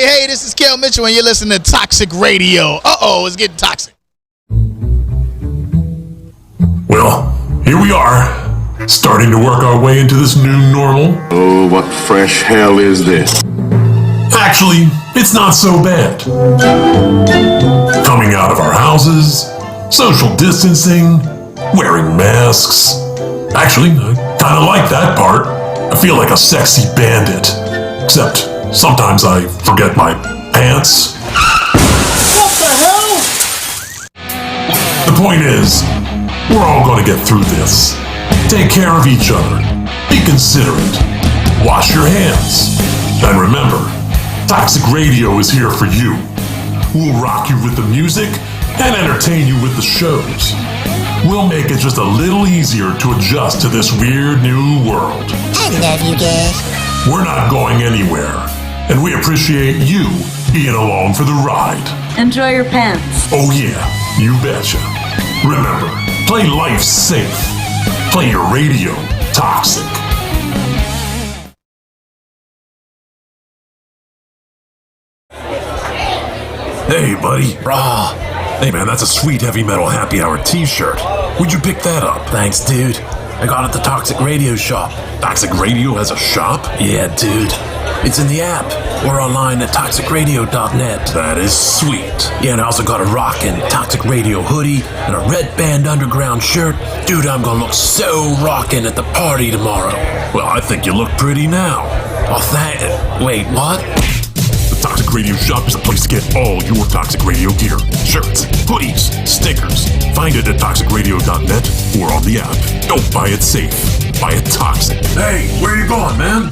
Hey, this is Kel Mitchell, and you're listening to Toxic Radio. Uh-oh, it's getting toxic. Well, here we are, starting to work our way into this new normal. Oh, what fresh hell is this? Actually, it's not so bad. Coming out of our houses, social distancing, wearing masks. Actually, I kind of like that part. I feel like a sexy bandit. Except, sometimes I forget my pants. What the hell? The point is, we're all going to get through this. Take care of each other. Be considerate. Wash your hands. And remember, Toxic Radio is here for you. We'll rock you with the music and entertain you with the shows. We'll make it just a little easier to adjust to this weird new world. I love you guys. We're not going anywhere, and we appreciate you being along for the ride. Enjoy your pants. Oh yeah, you betcha. Remember, play life safe. Play your radio toxic. Hey, buddy. Raw. Hey, man, that's a sweet heavy metal happy hour t-shirt. Where'd you pick that up? Thanks, dude. I got it at the Toxic Radio shop. Toxic Radio has a shop? Yeah, dude. It's in the app or online at toxicradio.net. That is sweet. Yeah, and I also got a rockin' Toxic Radio hoodie and a Red Band Underground shirt. Dude, I'm gonna look so rockin' at the party tomorrow. Well, I think you look pretty now. Oh, wait, what? The Toxic Radio shop is a place to get all your Toxic Radio gear. Shirts, hoodies, stickers. Find it at toxicradio.net or on the app. Don't buy it safe. Buy it toxic. Hey, where you going, man?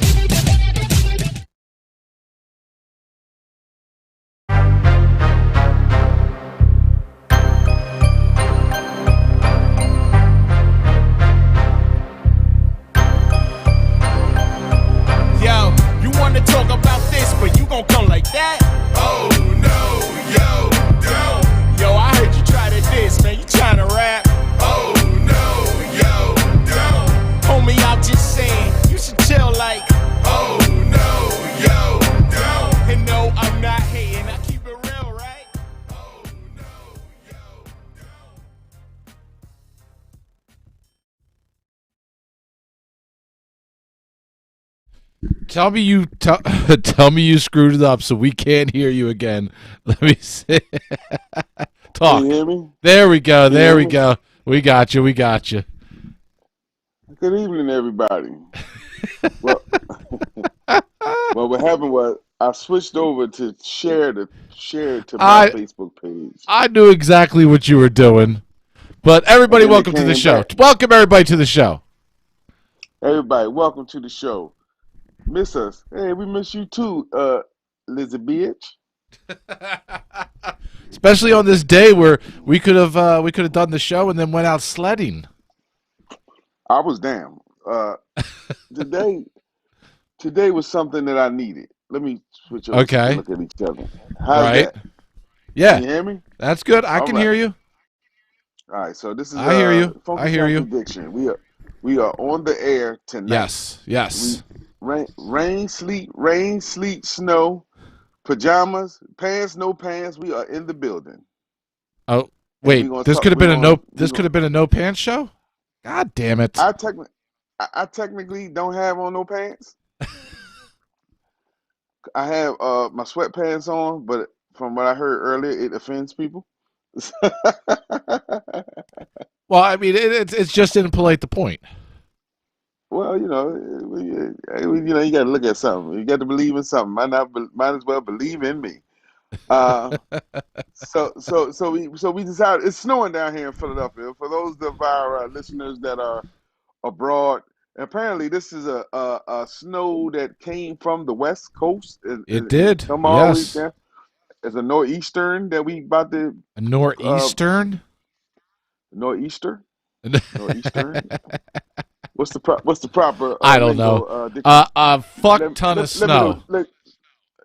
Yo, you want to talk about this, but you gon' come like that? Oh no, yo, don't. Yo, I heard you try to diss, man. You tryna rap? Oh no, yo, don't. Homie, I'm just saying, you should chill like. Oh no, yo, don't. And no, I'm not hating. I keep it real, right? Oh no, yo, don't. Tell me you tell me you screwed it up so we can't hear you again. Let me see. Talk. Can you hear me? There we go. There we go. We got you. We got you. Good evening, everybody. well, well, what happened was I switched over to share to my Facebook page. I knew exactly what you were doing. But everybody, welcome to the show. Back. Welcome everybody to the show. Everybody, welcome to the show. Miss us? Hey, we miss you too, Lizzie bitch. Especially on this day where we could have done the show and then went out sledding. I was down. Today was something that I needed. Let me switch over. Okay. To look at each other. How's Right. that? Yeah. Can you hear me? That's good. I All can right. hear you. All right. So this is. I hear you. Funky I hear you. Contradiction. We are on the air tonight. Yes. Rain, sleet, snow, pajamas, pants, no pants. We are in the building. Oh, wait. This could have been a no pants show? God damn it. I technically don't have on no pants. I have my sweatpants on, but from what I heard earlier, it offends people. Well, I mean, it's just didn't polite the point. Well, you got to look at something. You got to believe in something. Might as well believe in me. So we decided. It's snowing down here in Philadelphia. For those of our listeners that are abroad, apparently this is a snow that came from the West Coast. It did. Come all the way Yes. down. It's a nor'eastern that we about to A nor'eastern? nor'easter. Nor'eastern. What's the proper? I don't know. A fuck ton of snow.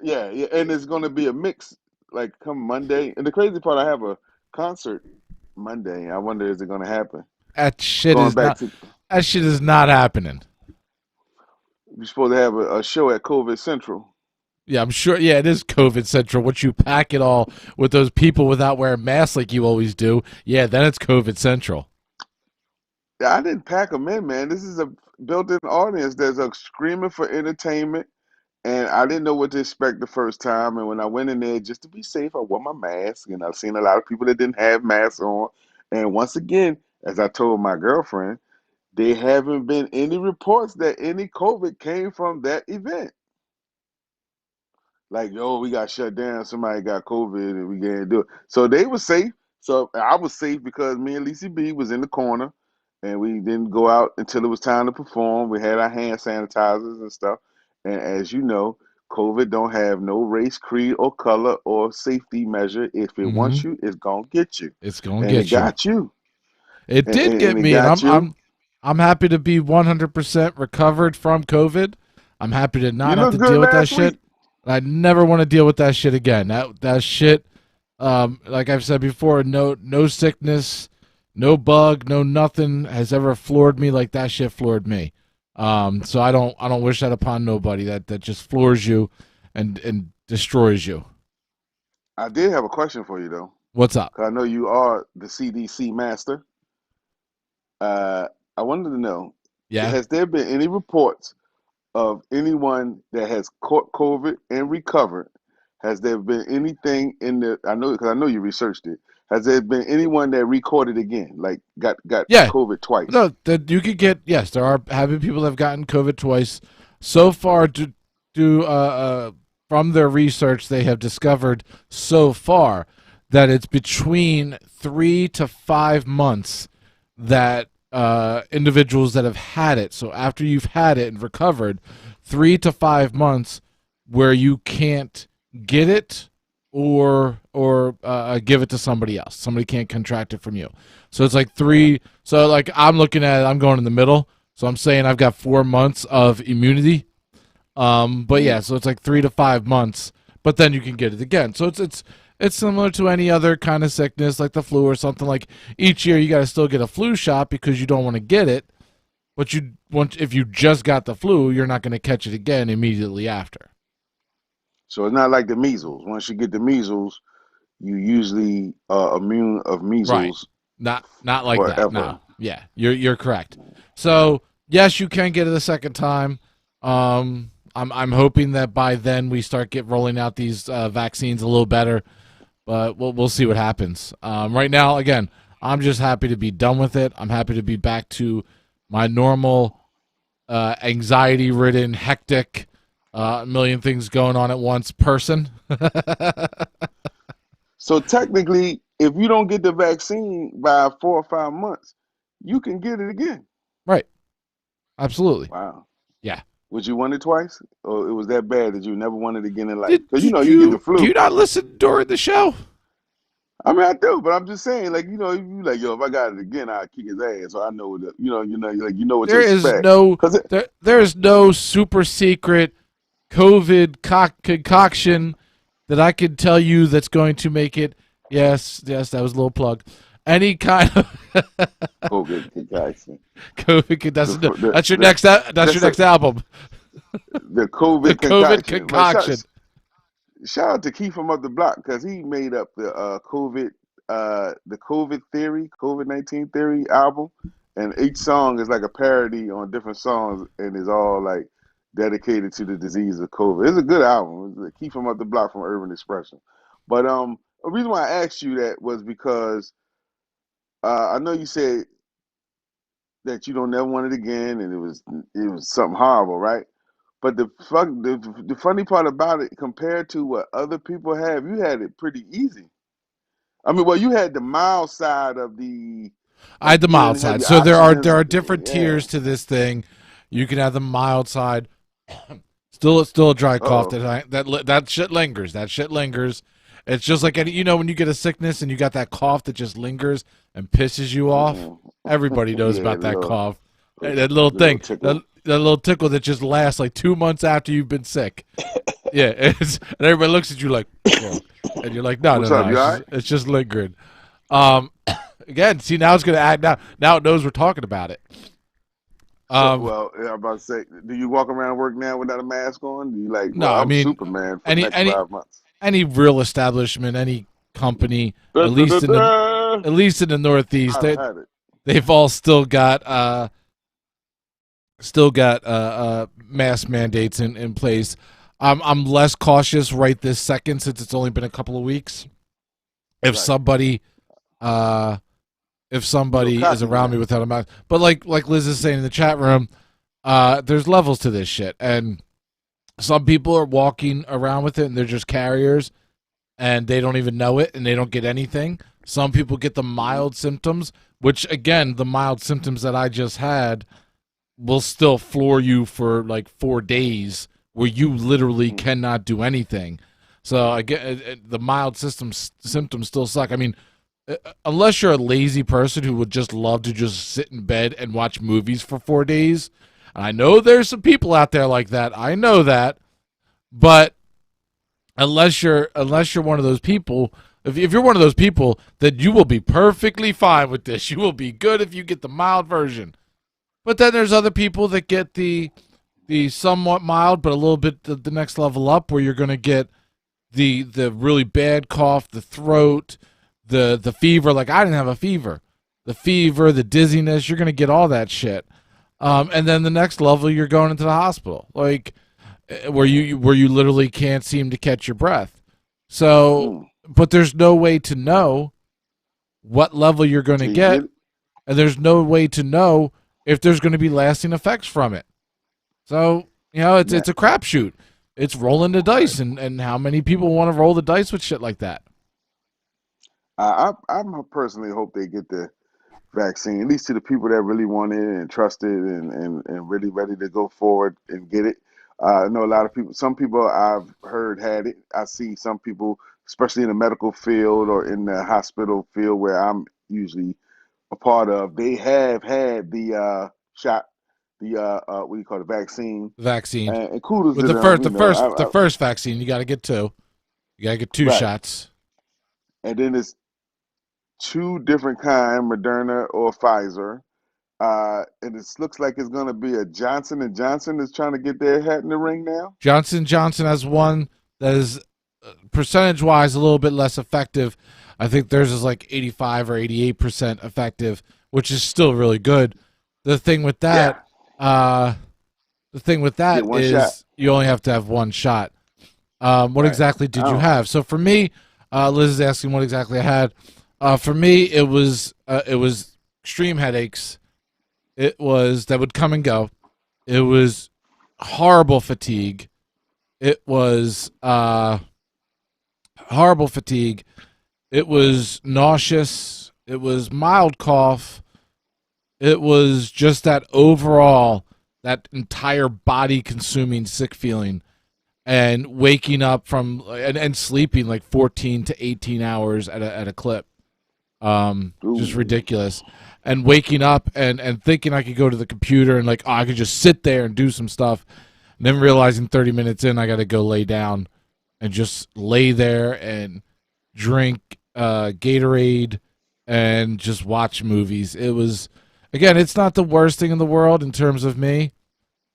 Yeah, and it's going to be a mix like come Monday. And the crazy part, I have a concert Monday. I wonder is it going to happen? That shit Going is back not. to That shit is not happening. we're supposed to have a show at COVID Central. Yeah, I'm sure. Yeah, it is COVID central. Once you pack it all with those people without wearing masks like you always do, yeah, then it's COVID central. Yeah, I didn't pack them in, man. This is a built-in audience. There's a screaming for entertainment, and I didn't know what to expect the first time. And when I went in there, just to be safe, I wore my mask. And I've seen a lot of people that didn't have masks on. And once again, as I told my girlfriend, there haven't been any reports that any COVID came from that event. Like, yo, we got shut down. Somebody got COVID, and we can't do it. So they were safe. So I was safe because me and Lisa B was in the corner, and we didn't go out until it was time to perform. We had our hand sanitizers and stuff. And as you know, COVID don't have no race, creed, or color or safety measure. If it Hmm. wants you, it's gonna get you, It's gonna and it get you. got you, It and, did and, get and it me, and got you. I'm happy to be 100% recovered from COVID. I'm happy to You not have looked to good deal with that last week. shit. I never want to deal with that shit again. That shit, like I've said before, no sickness, no bug, no nothing has ever floored me like that shit floored me. So I don't wish that upon nobody. That just floors you and destroys you. I did have a question for you though, What's up? 'cause I know you are the CDC master. Uh, I wanted to know, Yeah. has there been any reports of anyone that has caught COVID and recovered? Has there been anything in the? I know because I know you researched it. Has there been anyone that recorded again, like got Yeah. COVID twice? No, that you could get. Yes, there are having people that have gotten COVID twice. So far, from their research, they have discovered so far that it's between 3 to 5 months that individuals that have had it. So after you've had it and recovered, 3 to 5 months where you can't get it or give it to somebody else. Somebody can't contract it from you. So it's like three. So like I'm looking at it, I'm going in the middle. So I'm saying I've got 4 months of immunity. But yeah, so it's like 3 to 5 months, but then you can get it again. So it's similar to any other kind of sickness like the flu or something. Like each year you got to still get a flu shot because you don't want to get it. But you want if you just got the flu, you're not going to catch it again immediately after. So it's not like the measles. Once you get the measles, you usually immune of Right. measles Not like that. forever. No. Yeah, you're correct. So yes, you can get it a second time. I'm hoping that by then we start get rolling out these vaccines a little better, but we'll see what happens. Right now, again, I'm just happy to be done with it. I'm happy to be back to my normal anxiety-ridden, hectic, a million things going on at once person. So technically, if you don't get the vaccine by 4 or 5 months, you can get it again. Right. Absolutely. Wow. Yeah. Would you want it twice, or it was that bad that you never wanted it again in life? Did, Because did you get the you do flu. you not listen during the show? I mean, I do, but I'm just saying, like, if you like, yo, if I got it again, I'll kick his ass. So I know that, like, you know what to There is expect. no Cause there is no super secret COVID concoction that I can tell you that's going to make it. Yes, that was a little plug. Any kind of COVID concoction, COVID. That's the, the, that's your the, next. That's your next album. the The COVID COVID concoction. But concoction. shout out to Keith from up the block because he made up the COVID theory, COVID-19 theory album, and each song is like a parody on different songs, and is all like dedicated to the disease of COVID. It's a good album. It's Keith from up the block from Urban Expression. But the reason why I asked you that was because I know you said that you don't never want it again, and it was something horrible, right? But the funny part about it, compared to what other people have, you had it pretty easy. I mean, well, you had the mild side of the, I had the you mild didn't have side. your So there oxygen. are different Yeah. tiers to this thing. You can have the mild side. Still a dry cough Oh. that shit lingers. That shit lingers. It's just like any, when you get a sickness and you got that cough that just lingers and pisses you off. Everybody knows Yeah, about that little, cough. Hey, that little little thing, tickle. that little tickle that just lasts like 2 months after you've been sick. Yeah, and everybody looks at you like, whoa. And you're like, no, What's no, up? no, You all right? it's just lingering. Um, again, see now it's gonna add now it knows we're talking about it. Well, yeah, I'm about to say, do you walk around work now without a mask on? Do you like, no, well, I I'm mean, Superman for the any next any 5 months. any real establishment, any company, Da, da, da, da. at least in the Northeast, I've had it. they've all still got mask mandates in place. I'm less cautious right this second since it's only been a couple of weeks. If Right. somebody is around me without a mask, but like Liz is saying in the chat room, there's levels to this shit, and some people are walking around with it and they're just carriers, and they don't even know it and they don't get anything. Some people get the mild symptoms, which again, the mild symptoms that I just had will still floor you for like 4 days, where you literally cannot do anything. So again, the mild symptoms still suck. I mean, unless you're a lazy person who would just love to just sit in bed and watch movies for 4 days, and I know there's some people out there like that. I know that, but unless you're one of those people, if you're one of those people, then you will be perfectly fine with this. You will be good if you get the mild version. But then there's other people that get the somewhat mild, but a little bit the next level up, where you're going to get the really bad cough, the throat, the fever. Like, I didn't have a fever. The fever, the dizziness, you're going to get all that shit. And then the next level, you're going into the hospital, like where you literally can't seem to catch your breath. So, but there's no way to know what level you're going to get, and there's no way to know if there's going to be lasting effects from it. So, it's a crapshoot. It's rolling the dice, and how many people want to roll the dice with shit like that? I personally hope they get the vaccine, at least to the people that really want it and trust it and really ready to go forward and get it. I know a lot of people, some people I've heard had it. I see some people, especially in the medical field or in the hospital field where I'm usually a part of, they have had the shot, the what do you call it, Vaccine. and kudos With to the first vaccine, you got to get two. You got to get two Right. shots. And then it's two different kind, Moderna or Pfizer. And it looks like it's going to be a Johnson & Johnson is trying to get their hat in the ring now. Johnson & Johnson has one that is percentage-wise a little bit less effective. I think theirs is like 85 or 88% effective, which is still really good. The thing with that, is shot. you only have to have one shot. What exactly did you have? So for me, Liz is asking what exactly I had. For me, it was extreme headaches. It was that would come and go. It was horrible fatigue. It was horrible fatigue. It was nauseous. It was mild cough. It was just that overall, that entire body consuming sick feeling, and waking up from and sleeping like 14 to 18 hours at a clip. Just ridiculous. And waking up and thinking I could go to the computer and like, I could just sit there and do some stuff, and then realizing 30 minutes in I got to go lay down and just lay there and drink Gatorade and just watch movies. It was, again, it's not the worst thing in the world in terms of me,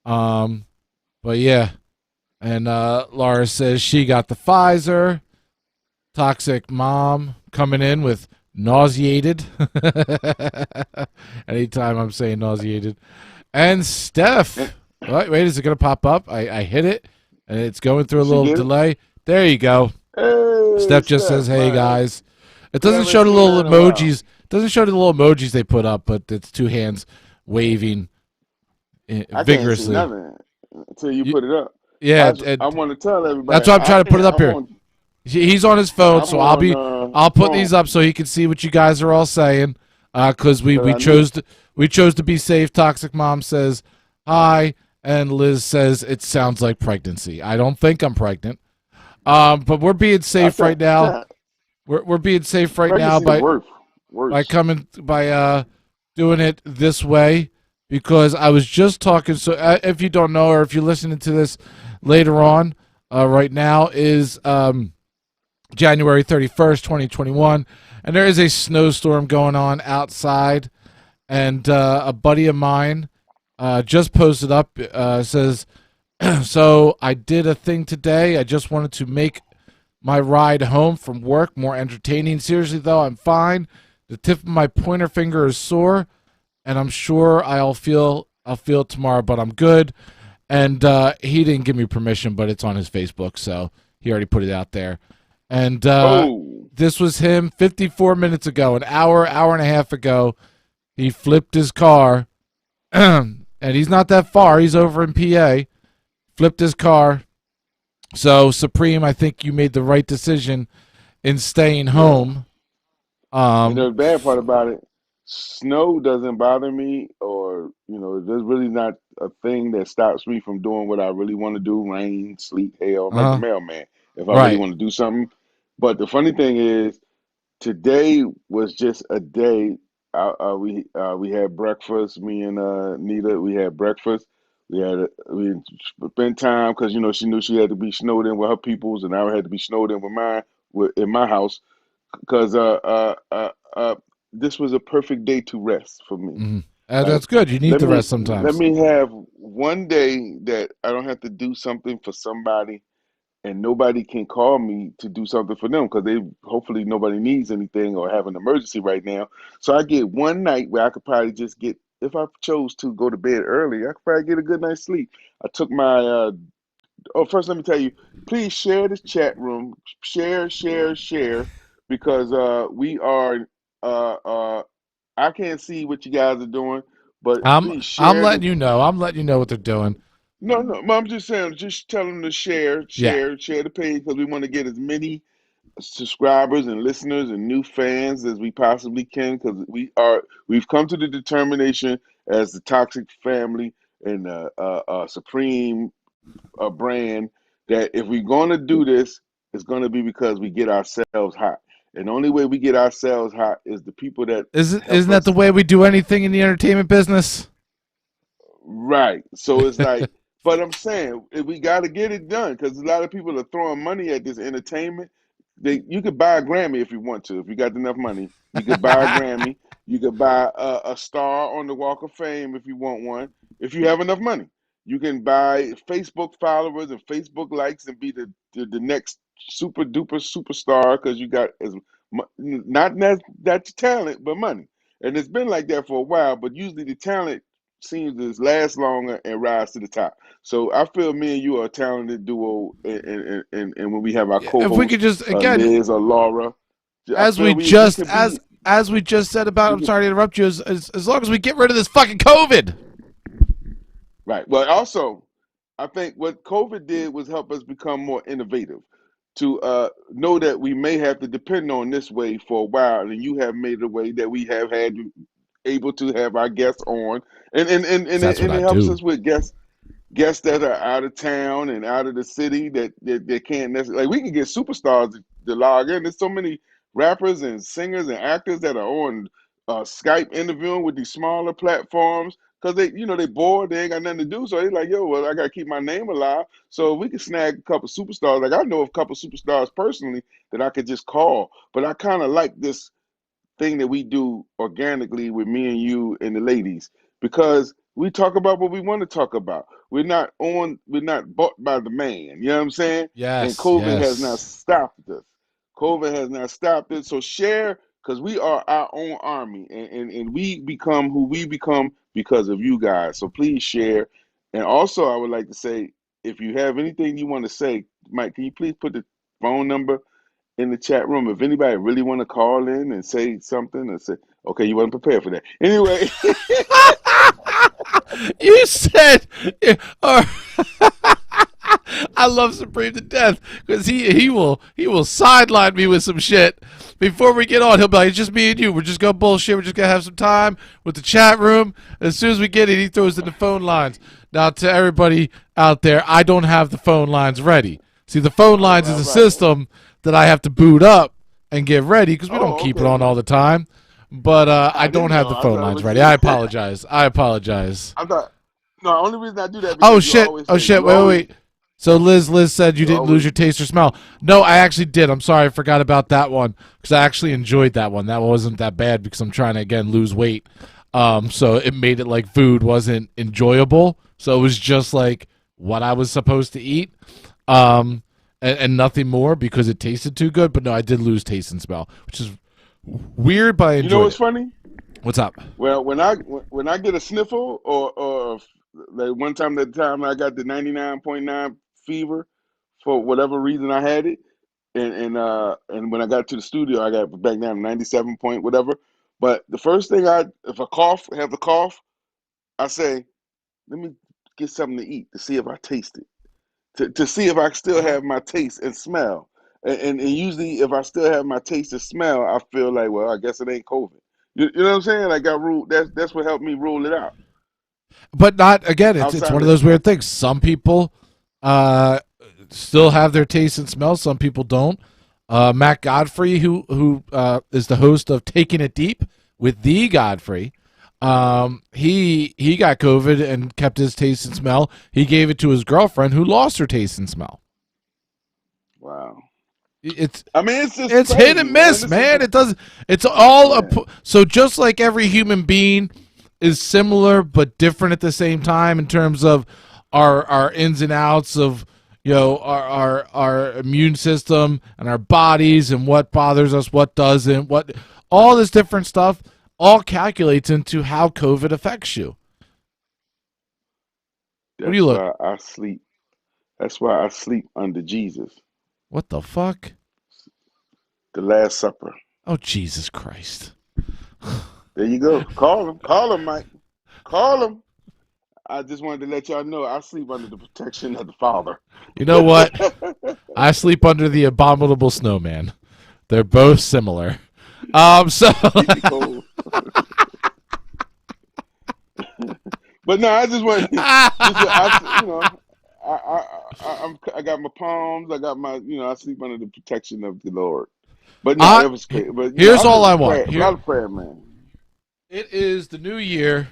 but yeah. And Laura says she got the Pfizer. Toxic Mom coming in with nauseated. Anytime I'm saying nauseated. And Steph. Wait, is it going to pop up? I hit it, and it's going through a little delay. There you go. Hey, Steph just says, hey, man. guys. It doesn't show the little emojis. Doesn't show the little emojis they put up, but it's two hands waving vigorously. I can't see nothing until you put it up. Yeah. I want to tell everybody. That's why I'm trying to put it up here. He's on his phone, I'm so on, I'll put phone. these up so he can see what you guys are all saying. Because we chose to be safe. Toxic Mom says hi, and Liz says it sounds like pregnancy. I don't think I'm pregnant. But we're being safe right now. We're being safe right now by doing it this way, because I was just talking. So if you don't know, or if you're listening to this later on, right now is January 31st, 2021, and there is a snowstorm going on outside, and a buddy of mine just posted up. Says, so I did a thing today. I just wanted to make my ride home from work more entertaining. Seriously though, I'm fine. The tip of my pointer finger is sore, and I'm sure I'll feel it tomorrow, but I'm good. And he didn't give me permission, but it's on his Facebook, so he already put it out there. And this was him 54 minutes ago, an hour and a half ago. He flipped his car, and he's not that far. He's over in PA. Flipped his car. So, Supreme, I think you made the right decision in staying home. The bad part about it, snow doesn't bother me, or there's really not a thing that stops me from doing what I really want to do. Rain, sleet, hail, I'm like the mailman. If I really Right. want to do something. But the funny thing is, today was just a day. We had breakfast. Me and Nita, we had breakfast. We spent time because she knew she had to be snowed in with her peoples, and I had to be snowed in with mine in my house because this was a perfect day to rest for me. Mm-hmm. Like, That's good. You need the rest let sometimes. me have one day that I don't have to do something for somebody, and nobody can call me to do something for them because hopefully nobody needs anything or have an emergency right now. So I get one night where I could probably just get, if I chose to go to bed early, I could probably get a good night's sleep. I took my first let me tell you, please share this chat room, share, because we are I can't see what you guys are doing, but please I'm share letting the. you know. I'm letting you know what they're doing. No, I'm just saying, just tell them to share, Yeah. share the page because we want to get as many subscribers and listeners and new fans as we possibly can because we've come to the determination as the Toxic Family and Supreme brand that if we're going to do this, it's going to be because we get ourselves hot. And the only way we get ourselves hot is the people that help Isn't that the us. way we do anything in the entertainment business? Right. So it's like, but I'm saying we got to get it done because a lot of people are throwing money at this entertainment. You could buy a Grammy if you want to. If you got enough money, you could buy a Grammy. You could buy a star on the Walk of Fame if you want one. If you have enough money, you can buy Facebook followers and Facebook likes and be the next super duper superstar because you got not that's talent but money. And it's been like that for a while. But usually the talent seems to last longer and rise to the top. So I feel me and you are a talented duo, and when we have our Yeah, if we co-hosts, could just again, Liz or Laura, I as we feel we just could be. as we just said about, We I'm could, sorry to interrupt you, as long as we get rid of this fucking COVID. right. Well, also, I think what COVID did was help us become more innovative. To know that we may have to depend on this way for a while, and you have made it a way that we have had able to have our guests on, That's what and I it helps do. us with guests that are out of town and out of the city that can't necessarily, like, we can get superstars to log in. There's so many rappers and singers and actors that are on Skype interviewing with these smaller platforms because they bored, they ain't got nothing to do, so they like, yo, well, I gotta keep my name alive. So we can snag a couple superstars. Like, I know of a couple superstars personally that I could just call, but I kind of like this thing that we do organically with me and you and the ladies because we talk about what we want to talk about. We're not bought by the man. You know what I'm saying? And Yes, COVID has not yes. stopped us. COVID has not stopped it. So share because we are our own army and we become who we become because of you guys. So please share. And also I would like to say, if you have anything you want to say, Mike, can you please put the phone number in the chat room if anybody really want to call in and say something and say, okay, you wasn't prepared for that. Anyway, You said, or I love Supreme to death because he will sideline me with some shit before we get on. He'll be like, "It's just me and you. We're just gonna bullshit. We're just gonna have some time with the chat room." As soon as we get it, he throws in the phone lines. Now, to everybody out there, I don't have the phone lines ready. See, the phone lines is a right. system that I have to boot up and get ready because we don't Oh, keep it okay. on all the time. But I I don't didn't have know. the I phone thought it lines was ready. you. I apologize. I apologize. I thought no. The only reason I do that Oh because you shit! always Oh say shit! you Wait, wait, always wait. So Liz said you you didn't lose always your taste or smell. No, I actually did. I'm sorry, I forgot about that one because I actually enjoyed that one. That wasn't that bad because I'm trying to again lose weight. So it made it like food wasn't enjoyable. So it was just like what I was supposed to eat, and nothing more because it tasted too good. But no, I did lose taste and smell, which is weird, but I enjoyed You know what's it. funny? What's up? Well, when I get a sniffle or like one time that time I got the 99.9 fever for whatever reason I had it, and when I got to the studio I got back down to 97 point whatever. But the first thing if I have a cough, I say, let me get something to eat to see if I taste it, to see if I still have my taste and smell. And usually if I still have my taste and smell, I feel like, well, I guess it ain't COVID. You know what I'm saying? Like I ruled that's what helped me rule it out. But not again. It's Outside one of of those weird things. Some people still have their taste and smell. Some people don't. Matt Godfrey, who is the host of Taking It Deep with the Godfrey, he got COVID and kept his taste and smell. He gave it to his girlfriend, who lost her taste and smell. Wow. It's It's just it's crazy, hit and miss, man. This It does. It's all Yeah. so just like every human being is similar but different at the same time in terms of our ins and outs of our immune system and our bodies and what bothers us, what doesn't, what all this different stuff all calculates into how COVID affects you. What do you look? That's why I sleep. That's why I sleep under Jesus, What the fuck? the Last Supper. Oh, Jesus Christ. There you go. Call him, Mike. Call him. I just wanted to let y'all know I sleep under the protection of the Father. You know what? I sleep under the abominable snowman. They're both similar. So Keep me cold. But no, I just want, I got my palms. I got my, I sleep under the protection of the Lord. But no, it was great. But here's I'm all just I want. a lot of prayer, man. It is the new year.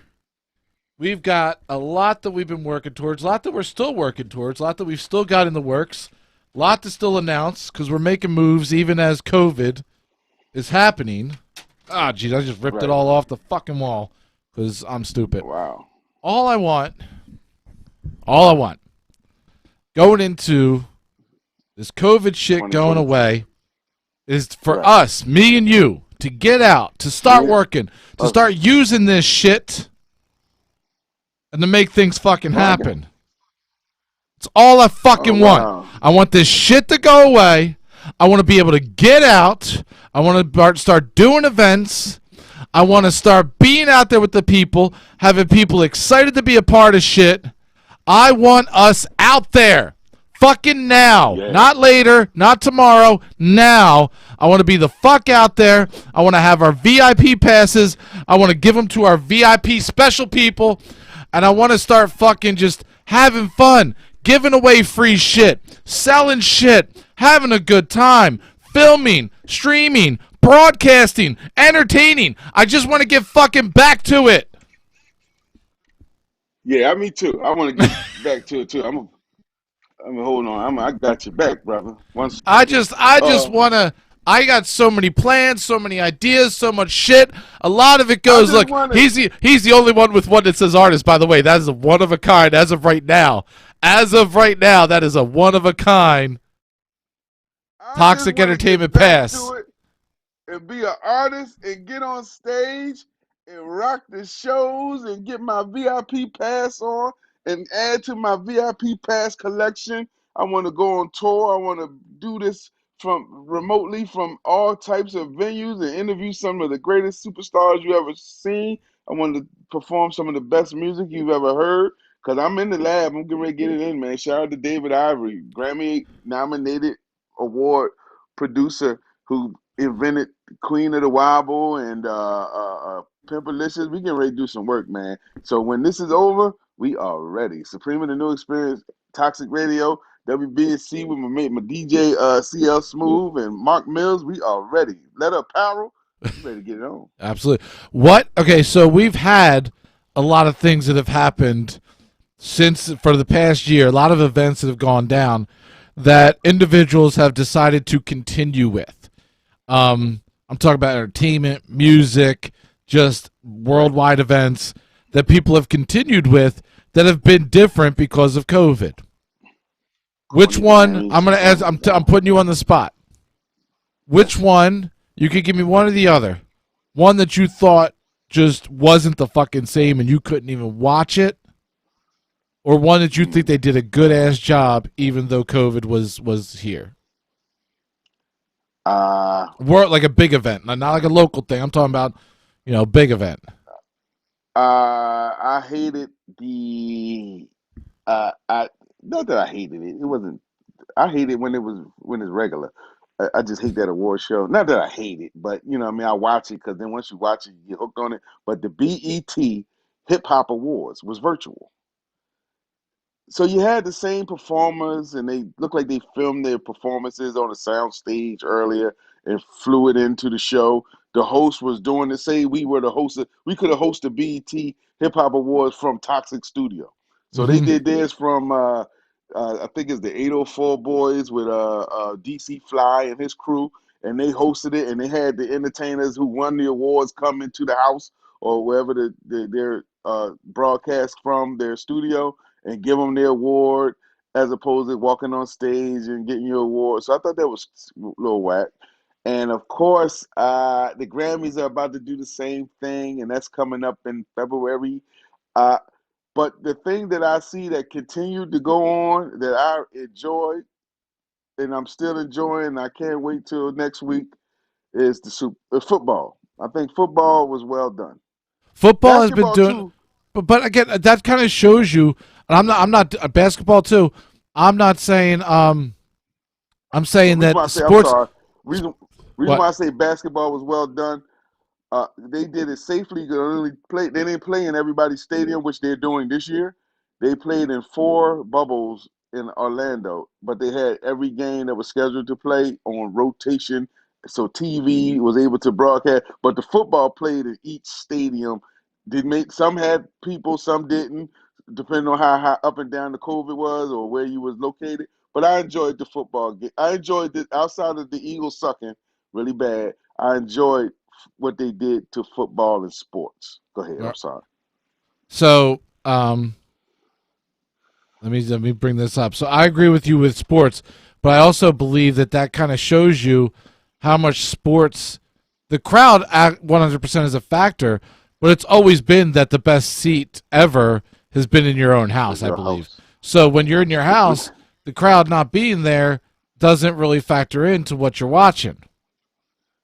We've got a lot that we've been working towards, a lot that we're still working towards, a lot that we've still got in the works, a lot to still announce because we're making moves even as COVID is happening. Ah, geez, I just ripped it all off the fucking wall because I'm stupid. Wow. All I want, going into this COVID shit going 2020. away is for us, me and you, to get out, to start working, to start using this shit, and to make things fucking happen. It's all I fucking want. I want this shit to go away. I want to be able to get out. I want to start doing events. I want to start being out there with the people, having people excited to be a part of shit. I want us out there. Fucking now. Yeah. Not later, not tomorrow, now. I want to be the fuck out there. I want to have our VIP passes. I want to give them to our VIP special people. And I want to start fucking just having fun, giving away free shit, selling shit, having a good time, filming, streaming, broadcasting, entertaining. I just want to get fucking back to it. Yeah, me too. I want to get back to it too. Hold on. I got your back, brother. I just want to. I got so many plans, so many ideas, so much shit. A lot of it goes. Look, he's the only one with one that says artist. By the way, that is a one of a kind as of right now. As of right now, that is a one of a kind. Toxic Entertainment Pass. And be an artist and get on stage and rock the shows and get my VIP pass on and add to my VIP pass collection. I want to go on tour. I want to do this from remotely from all types of venues and interview some of the greatest superstars you ever seen. I want to perform some of the best music you've ever heard. Cause I'm in the lab. I'm getting ready to get it in, man. Shout out to David Ivory, Grammy nominated award producer who invented Queen of the Wobble and Pimpalicious. We getting ready to do some work, man. So when this is over, we are ready. Supreme and the New Experience, Toxic Radio, WBSC with my DJ CL Smooth and Mark Mills. We are ready. Let Up Apparel. We ready to get it on. Absolutely. What? Okay, so we've had a lot of things that have happened since for the past year. A lot of events that have gone down that individuals have decided to continue with. I'm talking about entertainment, music, just worldwide events that people have continued with that have been different because of COVID. Which one? I'm gonna ask. I'm putting you on the spot. Which one? You could give me one or the other. One that you thought just wasn't the fucking same and you couldn't even watch it, or one that you think they did a good ass job even though COVID was here. Like a big event, not like a local thing. I'm talking about, big event. I hated the. I not that I hated it. It wasn't. I hate it when it's regular. I just hate that award show. Not that I hate it, but what I mean, I watch it because then once you watch it, you get hooked on it. But the BET Hip Hop Awards was virtual. So you had the same performers, and they looked like they filmed their performances on a sound stage earlier and flew it into the show. The host was doing the same. We were the host. We could have hosted BET Hip Hop Awards from Toxic Studio. So they did theirs from I think it's the 804 Boys with DC Fly and his crew, and they hosted it, and they had the entertainers who won the awards come into the house or wherever their broadcast from their studio and give them their award as opposed to walking on stage and getting your award. So I thought that was a little whack. And of course, the Grammys are about to do the same thing, and that's coming up in February. Uh, but the thing that I see that continued to go on that I enjoyed, and I'm still enjoying, and I can't wait till next week, is the football. I think football was well done. Football has been Basketball doing, too. but again, that kind of shows you. And I'm not basketball too. I'm not saying. I'm saying Reason that why I say I'm sports. sorry. Reason What? why I say basketball was well done. They did it safely. They didn't play in everybody's stadium, which they're doing this year. They played in 4 bubbles in Orlando, but they had every game that was scheduled to play on rotation, so TV was able to broadcast. But the football played in each stadium. Did make some had people, some didn't, depending on how up and down the COVID was or where you was located. But I enjoyed the football game. I enjoyed it outside of the Eagles sucking really bad. I enjoyed what they did to football and sports. Go ahead. I'm sorry. So, let me bring this up. So I agree with you with sports, but I also believe that kind of shows you how much sports the crowd at 100% is a factor, but it's always been that the best seat ever has been in your own house, I believe. So when you're in your house, the crowd not being there doesn't really factor into what you're watching.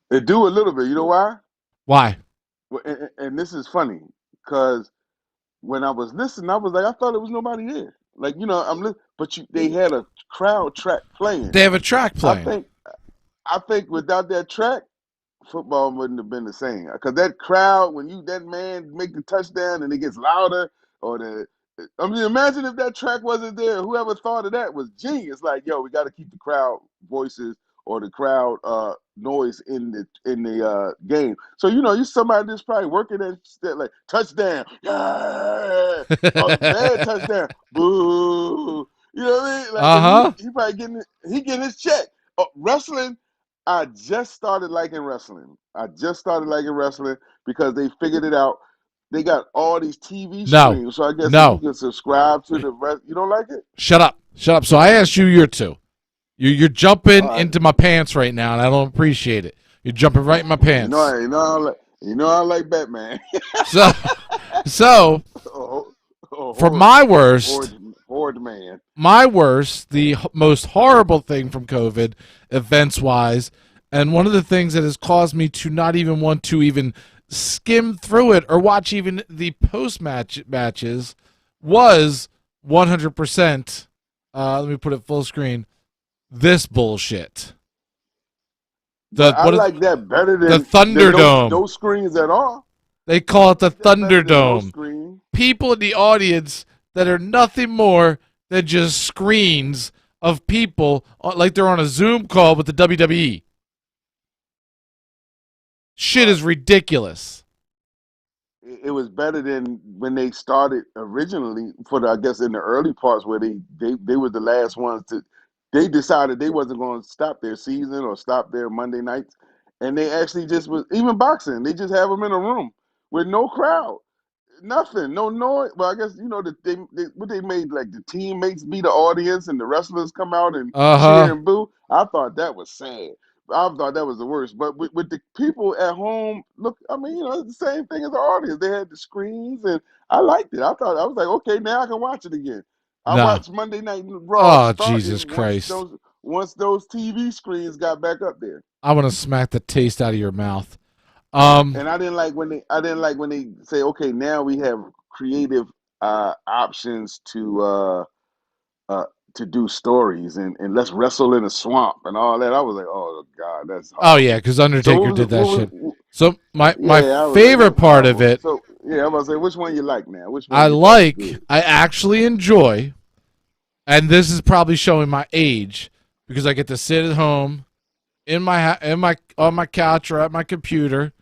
They do a little bit. You know why? Why? Well, and this is funny because when I was listening, I was like, I thought there was nobody there. Like, but they had a crowd track playing. They have a track playing. I think without that track, football wouldn't have been the same. Because that crowd, when that man make the touchdown and it gets louder, or imagine if that track wasn't there. Whoever thought of that was genius. Like, yo, we got to keep the crowd voices or the crowd noise in the game. So you somebody that's probably working at like touchdown, yeah, bad touchdown, boo. You know what I mean? Like, he probably getting his check. Wrestling. I just started liking wrestling. Because they figured it out. They got all these TV streams, so I guess you can subscribe to the rest. You don't like it? Shut up. So I asked you your two. You're jumping into my pants right now, and I don't appreciate it. You're jumping right in my pants. I like Batman. so for my worst, horde man. My worst, the most horrible thing from COVID, events-wise, and one of the things that has caused me to not even want to even skim through it or watch even the matches was 100%. Let me put it full screen. This bullshit. I like that better than the Thunderdome. No screens at all. They call it the Thunderdome. People in the audience that are nothing more than just screens of people like they're on a Zoom call with the WWE. Shit is ridiculous. It was better than when they started originally I guess in the early parts where they were the last ones they decided they wasn't going to stop their season or stop their Monday nights. And they actually just was, even boxing, they just have them in a room with no crowd. Nothing, no noise. Well, I guess that what they made, like the teammates be the audience and the wrestlers come out and cheer Uh-huh. and boo. I thought that was sad. I thought that was the worst. But with the people at home, look, I mean, it's the same thing as the audience. They had the screens, and I liked it. I was like, okay, now I can watch it again. I No. watched Monday Night Raw Oh, started Jesus Christ. once those TV screens got back up there. I want to smack the taste out of your mouth. And I didn't like when they say, okay, now we have creative options uh to do stories and let's wrestle in a swamp and all that. I was like, oh God, that's Oh, horrible. yeah, because So Undertaker did that shit. So my yeah, I was like, favorite that's part of horrible. it, So yeah, I was say, which one you like now? Which one you thought was good? I actually enjoy, and this is probably showing my age, because I get to sit at home on my couch or at my computer,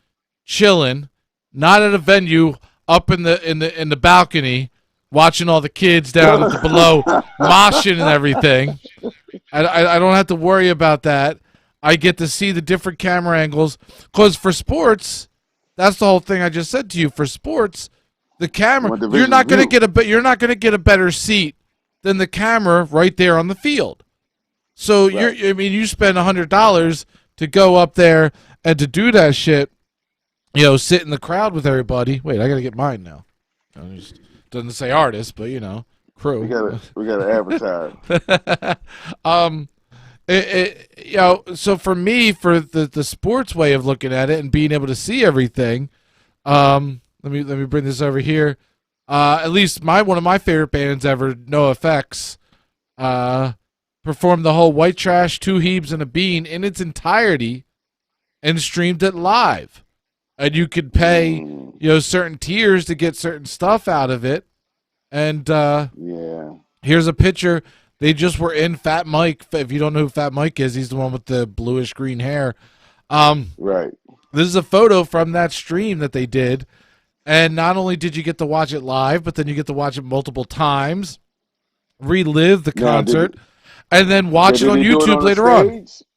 chilling, not at a venue, up in the balcony, watching all the kids down at the below moshing and everything. I don't have to worry about that. I get to see the different camera angles, because for sports, that's the whole thing I just said to you. For sports, the camera, Want the you're not visual going to view. you're not going to get a better seat than the camera right there on the field. So Right. you spend $100 to go up there and to do that shit, sit in the crowd with everybody. Wait, I got to get mine now. Doesn't say artist, but crew. We gotta advertise. So for me, for the sports way of looking at it and being able to see everything, let me bring this over here. At least one of my favorite bands ever, NoFX, performed the whole White Trash, Two Hebes, and a Bean in its entirety and streamed it live. And you could pay, certain tiers to get certain stuff out of it. And Yeah. here's a picture. They just were in Fat Mike. If you don't know who Fat Mike is, he's the one with the bluish green hair. Right. This is a photo from that stream that they did. And not only did you get to watch it live, but then you get to watch it multiple times, relive the Now, concert, and then watch it did on they do it YouTube on the later on. stage?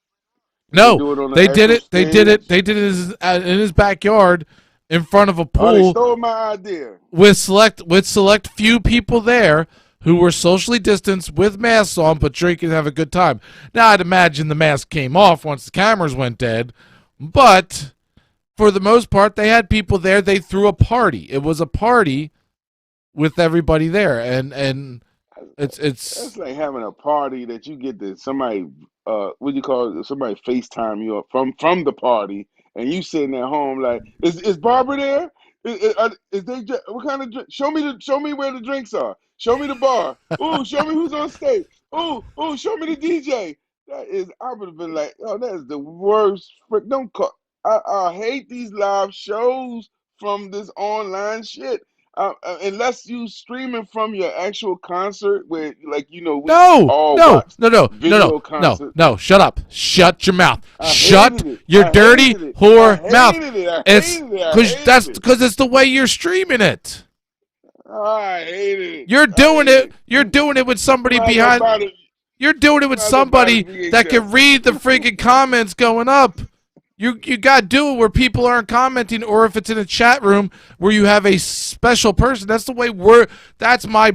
No, do it on the they did actual it. They did it. stage? They did it in his backyard, in front of a Oh, they pool, stole my idea. with select few people there who were socially distanced with masks on, but drink and have a good time. Now, I'd imagine the mask came off once the cameras went dead, but for the most part, they had people there. They threw a party. It was a party with everybody there, and it's That's like having a party that you get to somebody, what do you call it? Somebody FaceTime you up from the party, and you sitting at home like, is Barbara there? Is they what kind of drink? Show me where the drinks are. Show me the bar. Ooh, show me who's on stage. Ooh, show me the DJ. I would have been like, oh, that is the worst. Don't call. I hate these live shows from this online shit. Unless you streaming from your actual concert, where we no, all no, watch no, no, no, video no, no, concert. no. Shut up. Shut your mouth. I Shut hated it. your I dirty hated it. whore I mouth. hated it. I It's hated it. I hated it. because it's the way you're streaming it. I hated it. You're I doing hated it. You're doing it with somebody Rather behind. buy the- You're doing it with rather buy the somebody that can VHS. read the freaking comments going up. You got to do it where people aren't commenting, or if it's in a chat room where you have a special person. That's the way that's my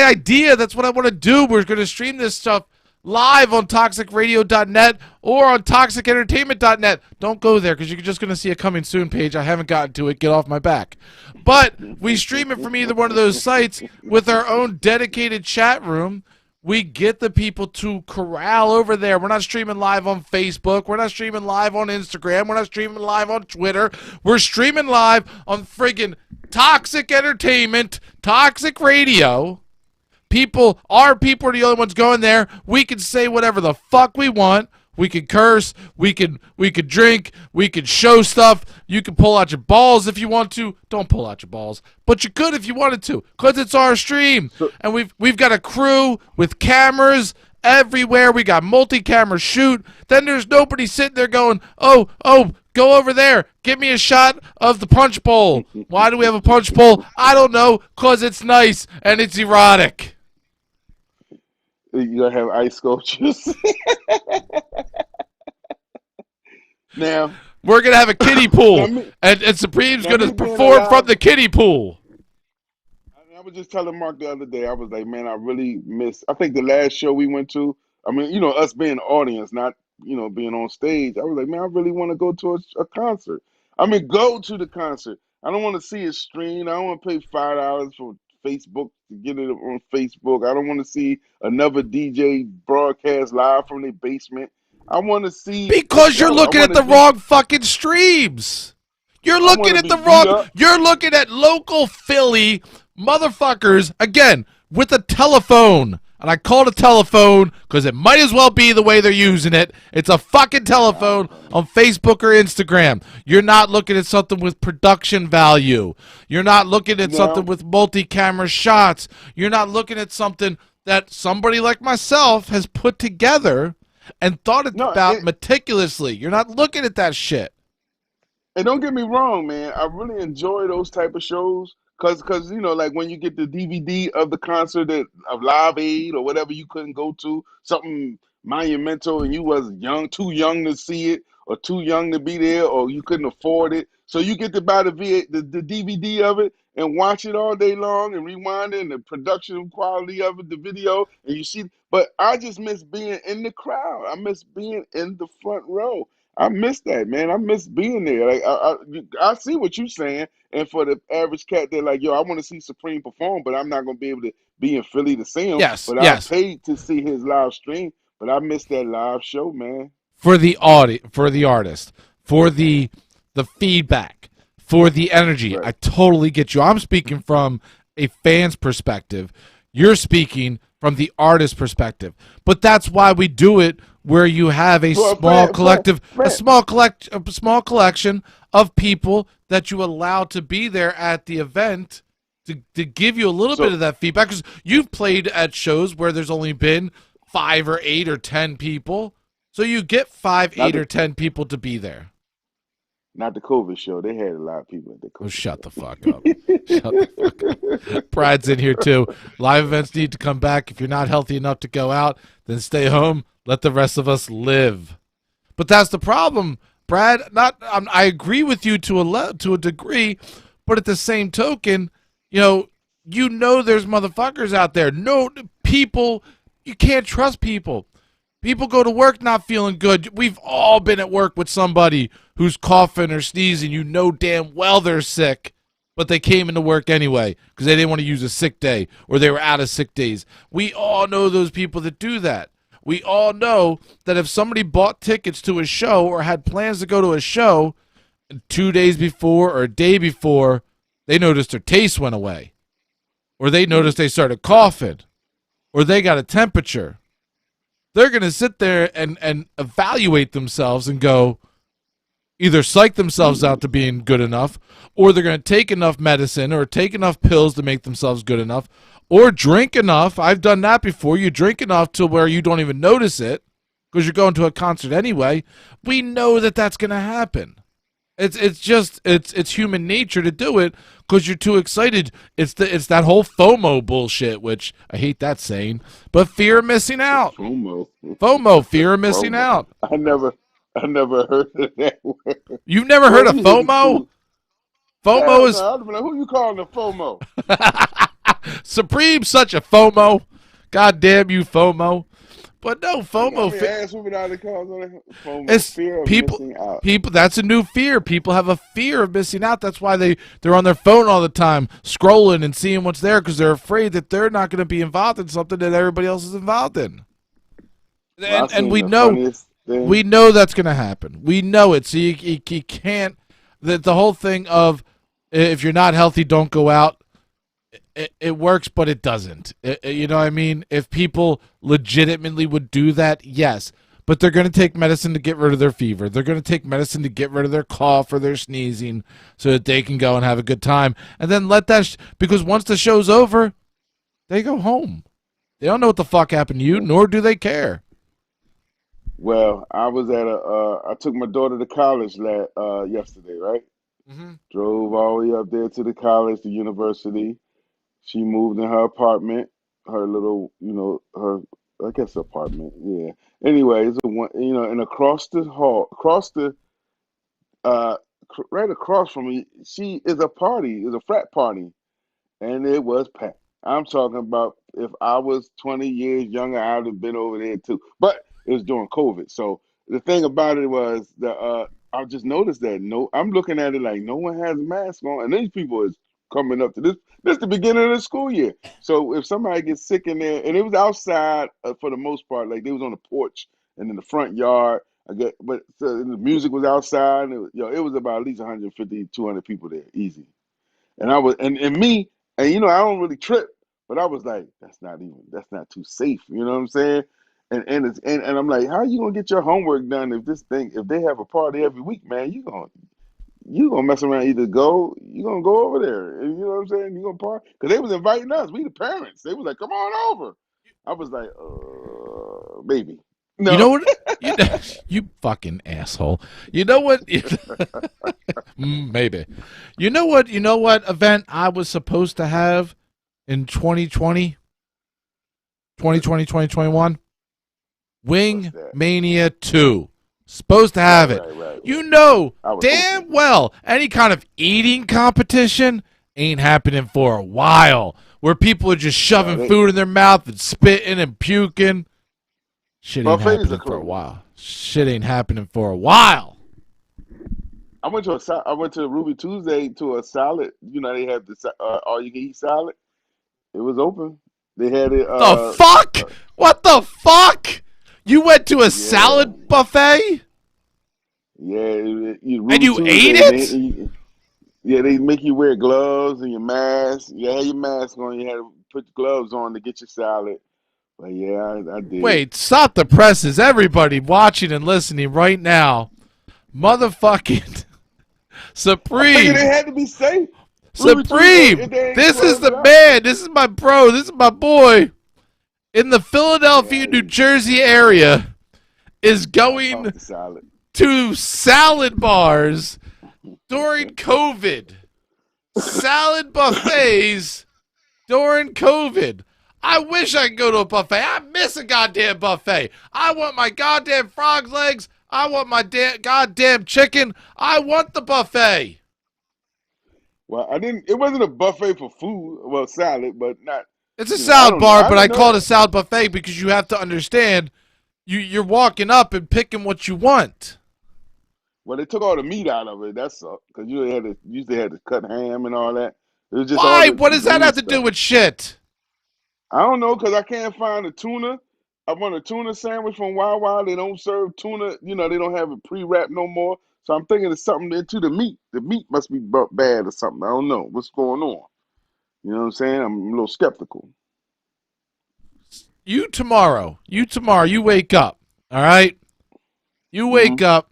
idea. That's what I want to do. We're going to stream this stuff live on toxicradio.net or on toxicentertainment.net. Don't go there, because you're just going to see a coming soon page. I haven't gotten to it. Get off my back. But we stream it from either one of those sites with our own dedicated chat room. We get the people to corral over there. We're not streaming live on Facebook. We're not streaming live on Instagram. We're not streaming live on Twitter. We're streaming live on friggin' Toxic Entertainment, Toxic Radio. Our people are the only ones going there. We can say whatever the fuck we want. We can curse. We could drink. We could show stuff. You can pull out your balls if you want to. Don't pull out your balls, but you could if you wanted to, because it's our stream, and we've got a crew with cameras everywhere. We got multi-camera shoot. Then there's nobody sitting there going, oh, go over there. Give me a shot of the punch bowl. Why do we have a punch bowl? I don't know, because it's nice and it's erotic. You gotta have ice sculptures. Now, We're gonna have a kiddie Now pool, me, and Supreme's now gonna me being perform from alive. the kiddie pool. I was just telling Mark the other day. I was like, man, I really miss. I think the last show we went to. I mean, us being the audience, not being on stage. I was like, man, I really want to go to a concert. I mean, go to the concert. I don't want to see it streamed. I don't want to pay $5 for Facebook to get it on Facebook. I don't want to see another DJ broadcast live from their basement. I want to see a Because you're show. I looking want at to the be. wrong fucking streams. You're I want looking to at be the beat wrong. up. You're looking at local Philly motherfuckers again with a telephone. And I call it a telephone because it might as well be the way they're using it. It's a fucking telephone on Facebook or Instagram. You're not looking at something with production value. You're not looking at something Now, with multi-camera shots. You're not looking at something that somebody like myself has put together and thought no, about meticulously. You're not looking at that shit. and don't get me wrong, man. I really enjoy those type of shows because like when you get the DVD of the concert of Live Aid or whatever you couldn't go to, something monumental, and you was too young to see it, or too young to be there, or you couldn't afford it. So you get to buy the DVD of it and watch it all day long and rewind it and the production quality of it, the video, and you see. But I just miss being in the crowd. I miss being in the front row. I miss that, man. I miss being there. Like I see what you're saying. And for the average cat, they're like, yo, I want to see Supreme perform, but I'm not gonna be able to be in Philly to see him. Yes, But I yes. paid to see his live stream. But I miss that live show, man. For the for the artist, for the feedback, for the energy. Right. I totally get you. I'm speaking from a fan's perspective. You're speaking from the artist perspective. But that's why we do it where you have a For small collective, a Fran, small collection of people that you allow to be there at the event to give you a little bit so of that feedback, because you've played at shows where there's only been 5 or 8 or 10 people. So you get 5, not 8, the or 10 people to be there. not the COVID show. They had a lot of people at the Oh, COVID shut the fuck up. Shut the fuck up. Pride's in here too. Live events need to come back. If you're not healthy enough to go out, then stay home. Let the rest of us live. But that's the problem, Brad. I agree with you to a degree, but at the same token, there's motherfuckers out there. No people, you can't trust people. People go to work not feeling good. We've all been at work with somebody who's coughing or sneezing. You know damn well they're sick, but they came into work anyway because they didn't want to use a sick day or they were out of sick days. We all know those people that do that. We all know that if somebody bought tickets to a show or had plans to go to a show 2 days before or a day before, they noticed their taste went away, or they noticed they started coughing, or they got a temperature, they're going to sit there and evaluate themselves and go, either psych themselves out to being good enough, or they're going to take enough medicine or take enough pills to make themselves good enough, or drink enough. I've done that before. You drink enough to where you don't even notice it because you're going to a concert anyway. We know that that's going to happen. It's human nature to do it because you're too excited. It's that whole FOMO bullshit, which I hate that saying, but fear of missing out. FOMO, fear of missing FOMO. out. I never heard of that word. You've never Boy, heard of you hitting FOMO? too. FOMO Hell is no, I'd be like, who you calling a FOMO? Supreme, such a FOMO. God damn you, FOMO. But no, FOMO. Ass women out of calls on it. FOMO, It's fear of people. missing out. People. That's a new fear. People have a fear of missing out. That's why they're on their phone all the time, scrolling and seeing what's there because they're afraid that they're not going to be involved in something that everybody else is involved in. Well, And we know that's going to happen. We know it. So you can't. The whole thing of if you're not healthy, don't go out. It works, but it doesn't. You know what I mean? If people legitimately would do that, yes. But they're going to take medicine to get rid of their fever. They're going to take medicine to get rid of their cough or their sneezing so that they can go and have a good time. And then let that because once the show's over, they go home. They don't know what the fuck happened to you, nor do they care. Well, I was at I took my daughter to college yesterday, right? Mm-hmm. Drove all the way up there to the college, the university. She moved in her apartment, her little, her, I guess apartment, yeah. Anyway, it's and across the hall, across the uh, right across from me, she is a party, is a frat party, and it was packed. I'm talking about if I was 20 years younger, I'd have been over there too. But it was during COVID. So the thing about it was I just noticed that I'm looking at it like no one has a mask on, and these people is coming up to this. This is the beginning of the school year. So if somebody gets sick in there, and it was outside for the most part, like they was on the porch and in the front yard. I get, but so the music was outside. And it was about at least 150, 200 people there, easy. And I was, and me, and I don't really trip, but I was like, that's not too safe. You know what I'm saying? And I'm like, how are you gonna get your homework done if they have a party every week, man? You gonna mess around, you gonna go over there, and you know what I'm saying? You gonna party because they was inviting us, we the parents. They was like, come on over. I was like, maybe You know no. what? You fucking asshole. You know what? Maybe. You know what? You know what event I was supposed to have in 2020? 2021? Wing that? Mania 2. Supposed to have it. Right. You know I was damn hoping. well any kind of eating competition ain't happening for a while. Where people are just shoving they- food in their mouth and spitting and puking. Shit ain't Buffets are happening for a closed. while. Shit ain't happening for a while. I went to Ruby Tuesday to a salad. They have the all you can eat salad. It was open. They had it. The fuck? What the fuck? You went to a Yeah, salad buffet yeah. and Ruby you ate Tuesday. it? Yeah, they make you wear gloves and your mask. You had your mask on. You had to put gloves on to get your salad. But yeah, I did. Wait, stop the presses. Everybody watching and listening right now. Motherfucking I figured Supreme. it had to be safe. Ruby Tuesday, Supreme. if they ain't This is closed the it up. man. This is my bro. This is my boy. In the Philadelphia, Yeah, New Jersey area is off going the salad. to salad bars during COVID. Salad buffets during COVID. I wish I could go to a buffet. I miss a goddamn buffet. I want my goddamn frog legs. I want my goddamn chicken. I want the buffet. Well, I didn't. It wasn't a buffet for food. Well, salad, but not. It's a I salad don't know. bar, I but I didn't know call it a that. salad buffet because you have to understand you're walking up and picking what you want. Well, they took all the meat out of it. That sucked because usually had to cut ham and all that. It was just all Why? What the does that green have to do stuff. with shit? I don't know because I can't find the tuna. I want a tuna sandwich from Wawa. They don't serve tuna. They don't have it pre-wrapped no more. So I'm thinking it's something into the meat. The meat must be bad or something. I don't know what's going on. You know what I'm saying? I'm a little skeptical. You tomorrow, you wake up, all right? You Hmm. wake up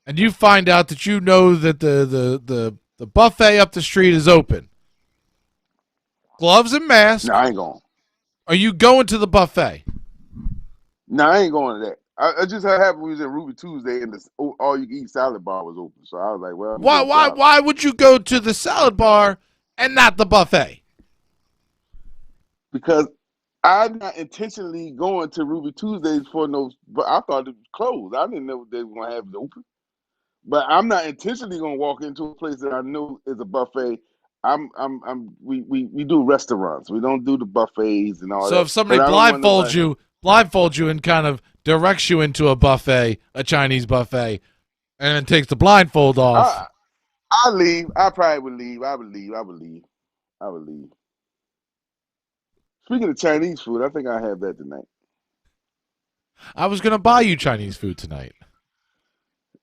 and you find out that you know that the buffet up the street is open. Gloves and No, mask. I ain't going. Are you going to the buffet? No, I ain't going to that. I just happened we was in Ruby Tuesday and this all you can eat salad bar was open. So I was like, well, I'm gonna Why get a why salad. why would you go to the salad bar and not the buffet? Because I'm not intentionally going to Ruby Tuesdays for no. But I thought it was closed. I didn't know they were gonna have it open. But I'm not intentionally gonna walk into a place that I know is a buffet. We do restaurants. We don't do the buffets and all So that. if Because somebody I don't want nobody. blindfolds you and kind of directs you into a buffet, a Chinese buffet, and then takes the blindfold off. I I leave. I probably would leave. I would leave. I would leave. I would leave. Speaking of Chinese food, I think I have that tonight. I was gonna buy you Chinese food tonight.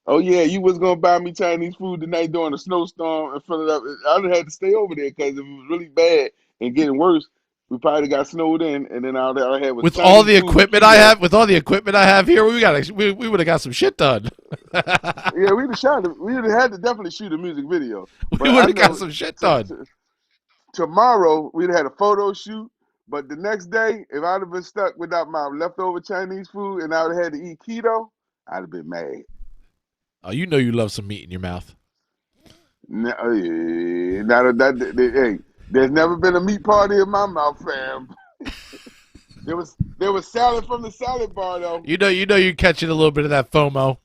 Oh yeah, you was gonna buy me Chinese food tonight during a snowstorm in front of that. I done had to stay over there because if it was really bad and getting worse, we probably got snowed in, and then all that I had was With all Chinese the food and equipment I Cheetos. have, here, we would have got some shit done. Yeah, we'd have shot it. We'd have had to definitely shoot a music video. We But would I have got know some shit done. tomorrow we'd have had a photo shoot. But the next day, if I'd have been stuck without my leftover Chinese food and I would have had to eat keto, I'd have been mad. Oh, you know you love some meat in your mouth. No, hey, there's never been a meat party in my mouth, fam. There was salad from the salad bar though. You know you're catching a little bit of that FOMO.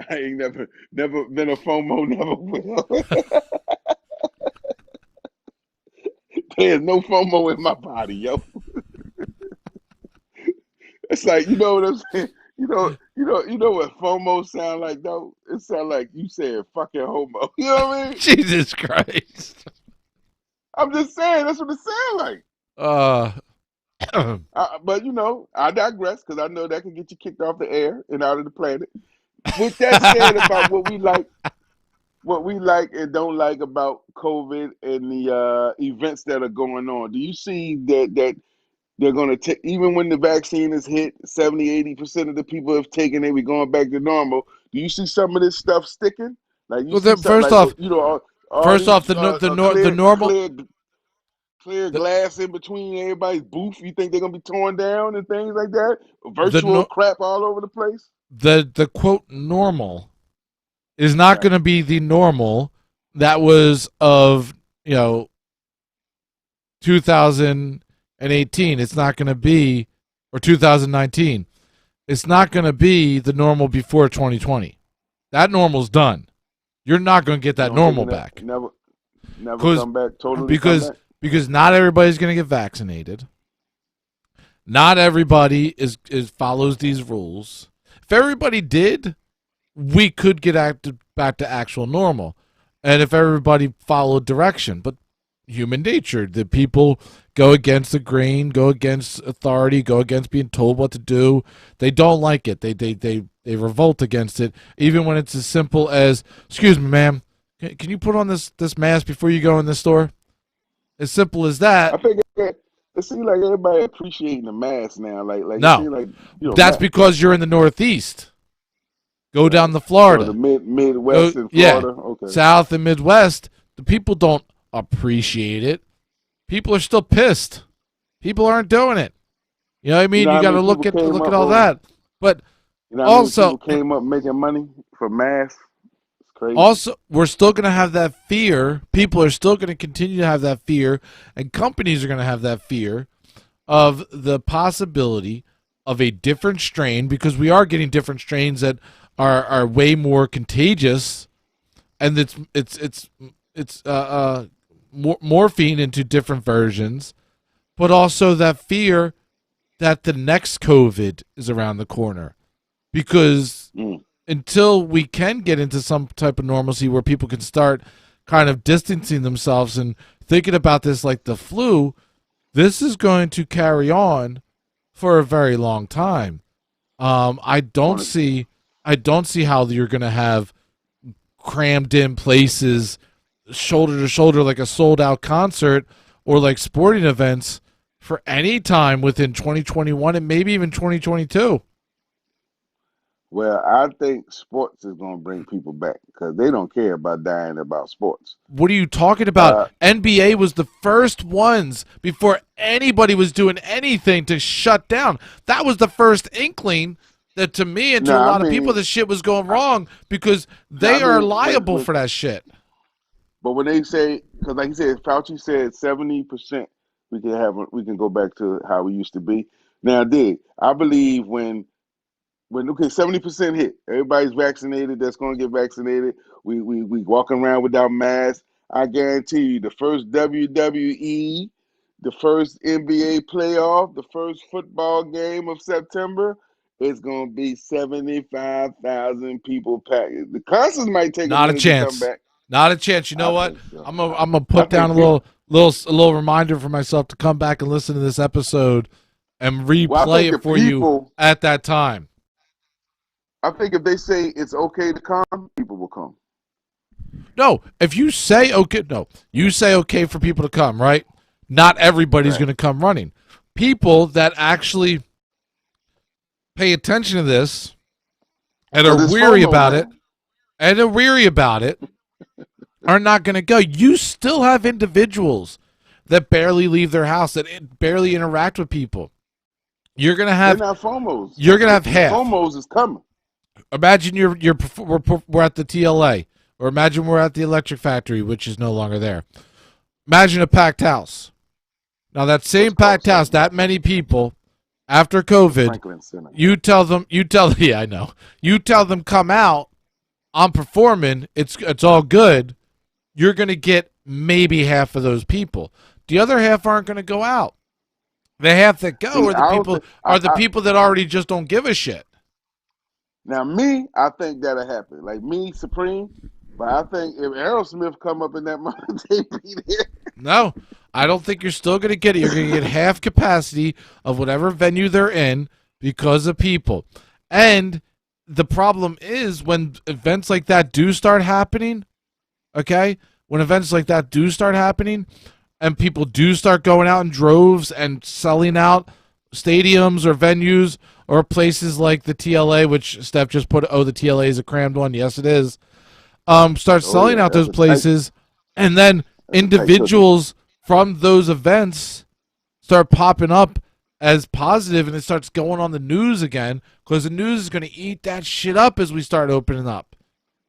I ain't never been a FOMO, never will. There's no FOMO in my body, yo. It's like, you know what I'm saying? You know what FOMO sound like though? It sound like you said fucking homo. You know what I mean? Jesus Christ. I'm just saying that's what it sound like. Uh, But I digress because I know that can get you kicked off the air and out of the planet. With that said, about what we like and don't like about COVID and the events that are going on, do you see that they're going to take, even when the vaccine is hit, 70-80% of the people have taken it, we're going back to normal. Do you see some of this stuff sticking? Like you well, see something first like, off, all these the normal clear the glass in between everybody's booth. You think they're going to be torn down and things like that? the Virtual no, crap all over the place? the quote normal is not Right. going to be the normal that was of 2018. It's not going to be, or 2019. It's not going to be the normal before 2020. That normal's done. You're not going to get You that don't think normal it back never because come back, totally come because back? because not everybody's going to get vaccinated. Not everybody is follows these rules. If everybody did, we could get back to actual normal. And if everybody followed direction, but human nature, the people go against the grain, go against authority, go against being told what to do. They don't like it. They revolt against it, even when it's as simple as, "Excuse me, ma'am, can you put on this mask before you go in the store?" As simple as I that. think it seems like everybody appreciating the mask now. Like it No, seems like that's because you're in the Northeast. Go down to the Florida. Go, Midwest in yeah, Florida. Okay. South and Midwest. The people don't appreciate it. People are still pissed. People aren't doing it. You know what I You mean? know You how got to many look people at came up all over? that. But You know how many also, people came up making money for masks? It's crazy. we're still going to have that fear. People are still going to continue to have that fear, and companies are going to have that fear of the possibility of a different strain, because we are getting different strains that are way more contagious, and it's morphine into different versions, but also that fear that the next COVID is around the corner, because Mm. until we can get into some type of normalcy where people can start kind of distancing themselves and thinking about this like the flu, this is going to carry on for a very long time. I don't see how you're going to have crammed in places shoulder to shoulder like a sold out concert or like sporting events for any time within 2021 and maybe even 2022. Well, I think sports is going to bring people back because they don't care about dying about sports. What are you talking about? Uh, NBA was the first ones before anybody was doing anything to shut down. That was the first inkling that to me and to a I lot of mean, people this shit was going wrong because they I are mean, liable for that shit. but when they say, because like you said, Fauci said 70% we can go back to how we used to be. Now, I believe when 70% hit, everybody's vaccinated. That's going to get vaccinated. We walking around without masks. I guarantee you, the first WWE, the first NBA playoff, the first football game of September, it's going to be 75,000 people packed. The concerts might take a Not a minute to come chance. back. Not a chance. You know I what? think so. I'm gonna I put down think a little reminder for myself to come back and listen to this episode and Well, I replay think it for you people. at that time. I think if they say it's okay to come, people will come. No, if you say okay, no, you say okay for people to come, right? Not everybody's Right. going to come running. People that actually pay attention to this and are Because it's weary FOMO, about man. it are not going to go. You still have individuals that barely leave their house, that barely interact with people. You're going to have They're not FOMOs. you're going to have half. FOMOs is coming. Imagine we're at the TLA, or imagine we're at the Electric Factory, which is no longer there. Imagine a packed house. Now that same packed house, that many people, after COVID, Franklin Center. you tell them, yeah, I know. You tell them come out, I'm performing, it's all good. You're going to get maybe half of those people. The other half aren't going to go out. The half that go See, are the people that already just don't give a shit. Now, me, I think that'll happen. Like me, Supreme. But I think if Aerosmith come up in that moment, they be there. No, I don't think you're still going to get it. You're going to get half capacity of whatever venue they're in because of people. And the problem is when events like that do start happening, okay? When events like that do start happening and people do start going out in droves and selling out stadiums or venues or places like the TLA, which Steph just put, the TLA is a crammed one. Yes, it is. Start selling out those places, and then individuals from those events start popping up as positive, and it starts going on the news again because the news is going to eat that shit up as we start opening up.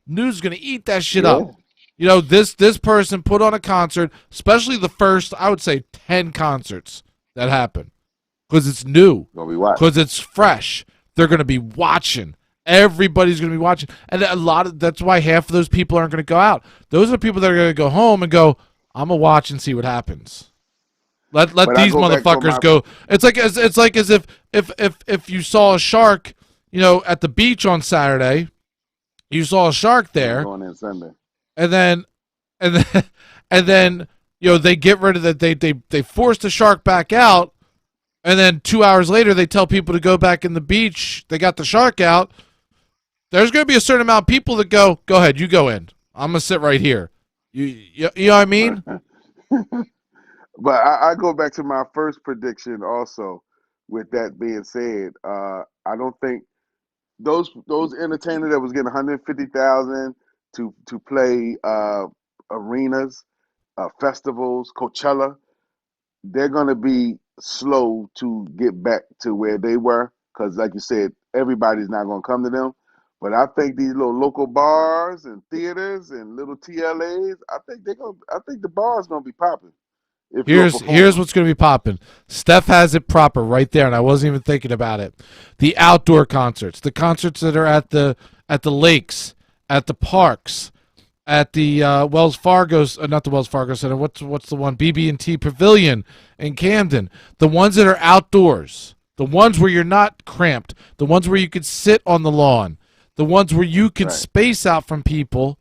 News is going to eat that shit up. You know, this person put on a concert, especially the first, I would say, 10 concerts that happen because it's new, because it's fresh. They're going to be watching. Everybody's going to be watching. And that's why half of those people aren't going to go out. Those are people that are going to go home and go, I'm going to watch and see what happens. Let these motherfuckers go. It's like as if you saw a shark, you know, at the beach on Saturday, you saw a shark there. Going in Sunday. And then you know, they get rid of that, they force the shark back out, and then 2 hours later they tell people to go back in the beach. They got the shark out. There's going to be a certain amount of people that go ahead, you go in. I'm going to sit right here. You know what I mean? But I go back to my first prediction also. With that being said, I don't think those entertainers that was getting 150,000 to play arenas, festivals, Coachella, they're going to be slow to get back to where they were because, like you said, everybody's not going to come to them. But I think these little local bars and theaters and little TLAs, I think the bars gonna be popping. Here's what's gonna be popping. Steph has it proper right there, and I wasn't even thinking about it. The outdoor concerts, the concerts that are at the lakes, at the parks, at the Wells Fargo, not the Wells Fargo Center. What's the one? BB&T Pavilion in Camden. The ones that are outdoors, the ones where you're not cramped, the ones where you could sit on the lawn. The ones where you can space out from people,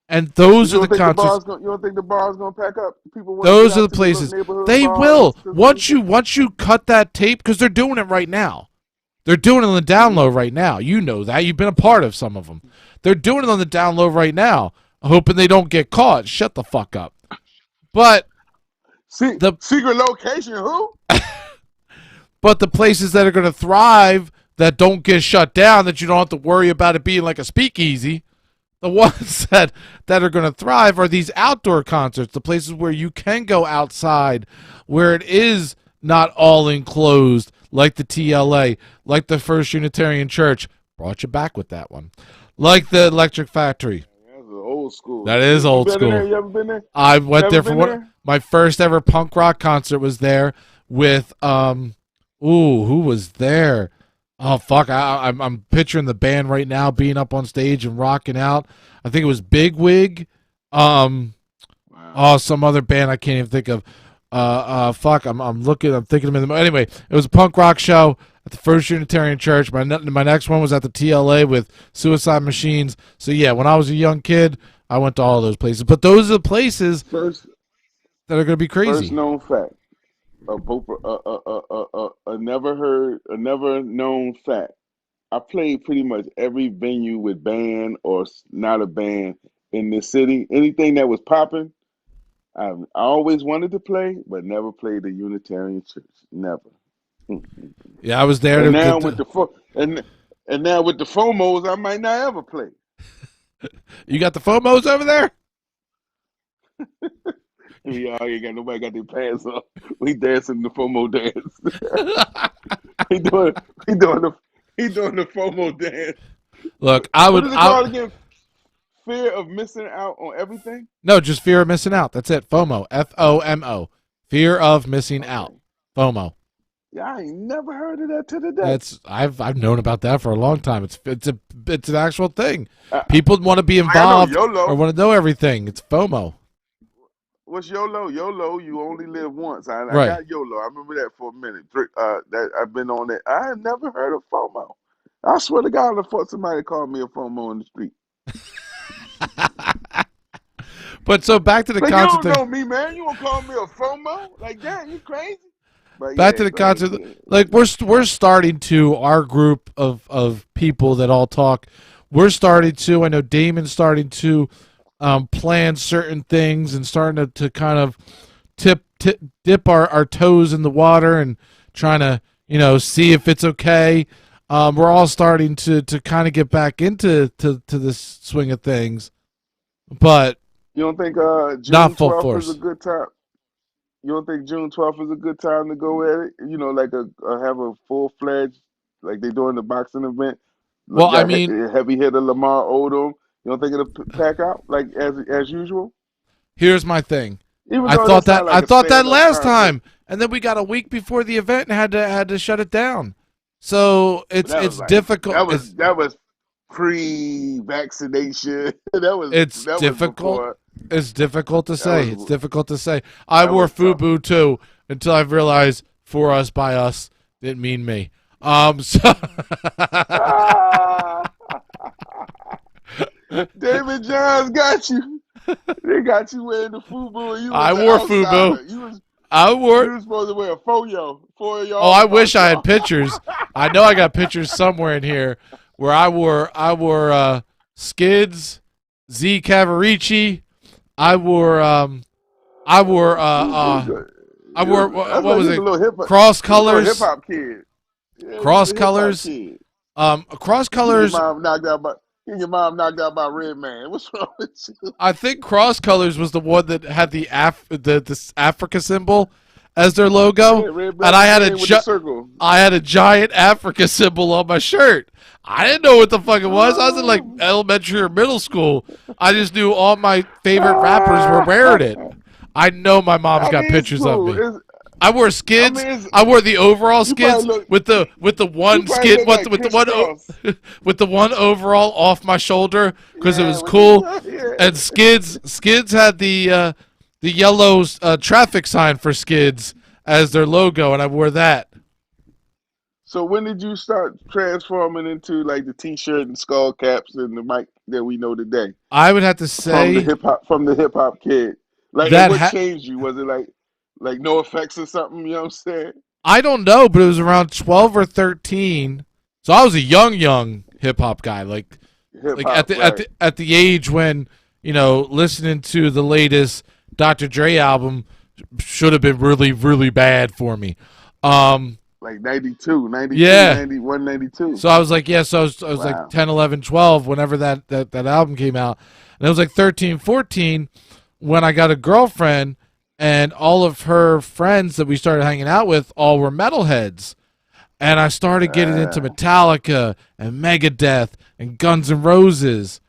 and those are the concerts. You don't think the bar's gonna pack up? People. Those are the places. They will. Once you cut that tape, because they're doing it right now. They're doing it on the down low right now. You know that. You've been a part of some of them. They're doing it on the down low right now, hoping they don't get caught. Shut the fuck up. But the secret location, who? But the places that are going to thrive, that don't get shut down, that you don't have to worry about it being like a speakeasy, the ones that are going to thrive are these outdoor concerts, the places where you can go outside, where it is not all enclosed, like the TLA, like the First Unitarian Church. Brought you back with that one. Like the Electric Factory. That's old school. That is old school. You ever been there? I went there for one. My first ever punk rock concert was there with who was there? Oh fuck! I'm picturing the band right now being up on stage and rocking out. I think it was Big Wig. Wow. Oh, some other band I can't even think of. Fuck! I'm thinking of them. Anyway, it was a punk rock show at the First Unitarian Church. My next one was at the TLA with Suicide Machines. So yeah, when I was a young kid, I went to all those places. But those are the places that are going to be crazy. First known fact. A never known fact. I played pretty much every venue with band or not a band in this city. Anything that was popping, I always wanted to play, but never played the Unitarian Church. Never. Yeah, I was there. And now with the FOMOs, I might not ever play. You got the FOMOs over there? Nobody got their pants on. We dancing the FOMO dance. he doing the FOMO dance. Look, What is it called again? Fear of missing out on everything? No, just fear of missing out. That's it. FOMO. FOMO. Fear of missing out. FOMO. Yeah, I ain't never heard of that to the day. I've known about that for a long time. It's an actual thing. Uh, People want to be I know involved or YOLO. want to know everything. It's FOMO. What's YOLO? YOLO, you only live once. I Right. got YOLO. I remember that for a minute. That I've been on that. I have never heard of FOMO. I swear to God, I thought somebody called me a FOMO in the street. But so back to the Like, you concert don't thing. know me, man. You gonna call me a FOMO? Like, damn, you crazy? But Back yeah, to the go ahead, concert. go ahead. Like we're starting to our group of people that all talk. We're starting to. I know Damon's starting to plan certain things and starting to kind of dip our toes in the water and trying to see if it's okay. We're all starting to kind of get back into this swing of things, but You don't think not June full 12th is a force. good time? You don't think June 12th is a good time to go at it? You know, like have a full fledged, like they doing the boxing event. Well, I Got mean, heavy hitter Lamar Odom. You don't think it'll pack out like as usual? here's my thing. Even I though thought that's that not I like a thought that stand up last concert, time, and then we got a week before the event and had to shut it down. So but that was it's like difficult. that was pre-vaccination. It's that was difficult. before. It's difficult to That say. It's was difficult to say. I that wore was tough. FUBU too until I realized for us by us didn't mean me. So Ah! David Johns got you. They got you wearing the FUBU and you I was an wore FUBU. outsider. I wore. You was supposed to wear a foyo. Four of Oh, y'all I was wish about I had y'all. pictures. I know I got pictures somewhere in here where I wore Skids, Z Cavarici. I wore I wore I wore That's what like was he's a it? little hip hop. Cross He's a little hip colors. hop kid. Yeah, he's Cross a hip hop colors. kid. Cross Get your colors. mom knocked out by your mom knocked out by Red Man. What's wrong with you? I think Cross Colors was the one that had the Africa symbol as their logo, Yeah, Red and Black Green with the circle. I had a giant Africa symbol on my shirt. I didn't know what the fuck it was. I was in like Oh. elementary or middle school. I just knew all my favorite rappers were wearing it. I know my mom's I got mean, it's pictures of cool. me. I wore I skids. mean, I wore the overall you probably skids look with the you one probably skid look like with the crisscross. with the one overall off my shoulder because it Yeah, was with cool. the And yeah. Skids had the yellow traffic sign for Skids as their logo, and I wore that. So when did you start transforming into like the t-shirt and skull caps and the mic that we know today I would have to say from the hip hop kid? Like that what changed you? Was it like no effects or something? You know what I'm saying? I don't know, but it was around 12 or 13. So I was a young hip hop guy, like Hip at hop, the right? at the age when listening to the latest Dr. Dre album should have been really bad for me. Like 92, 92, Yeah. 91, 92. So I was like, yeah, so I was like Wow. 10, 11, 12 whenever that album came out. And it was like 13, 14 when I got a girlfriend and all of her friends that we started hanging out with all were metalheads. And I started getting into Metallica and Megadeth and Guns N' Roses.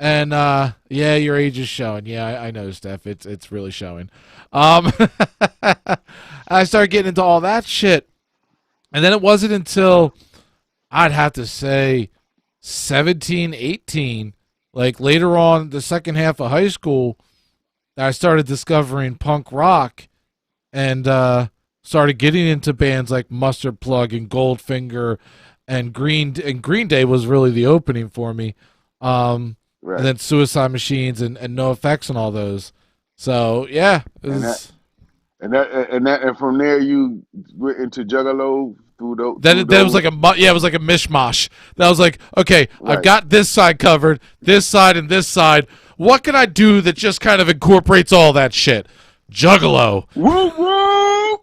And yeah, your age is showing. Yeah, I know, Steph. It's really showing. I started getting into all that shit. And then it wasn't until I'd have to say 17, 18, like later on the second half of high school, that I started discovering punk rock and started getting into bands like Mustard Plug and Goldfinger and Green Day was really the opening for me. And Right. then Suicide Machines and No Effects and all those. So yeah, it And was, and from there you went into Juggalo through then it was like it was like a mishmash. That was like, okay, I've Right. got this side covered, this side and this side. What can I do that just kind of incorporates all that shit? Juggalo. woo woo.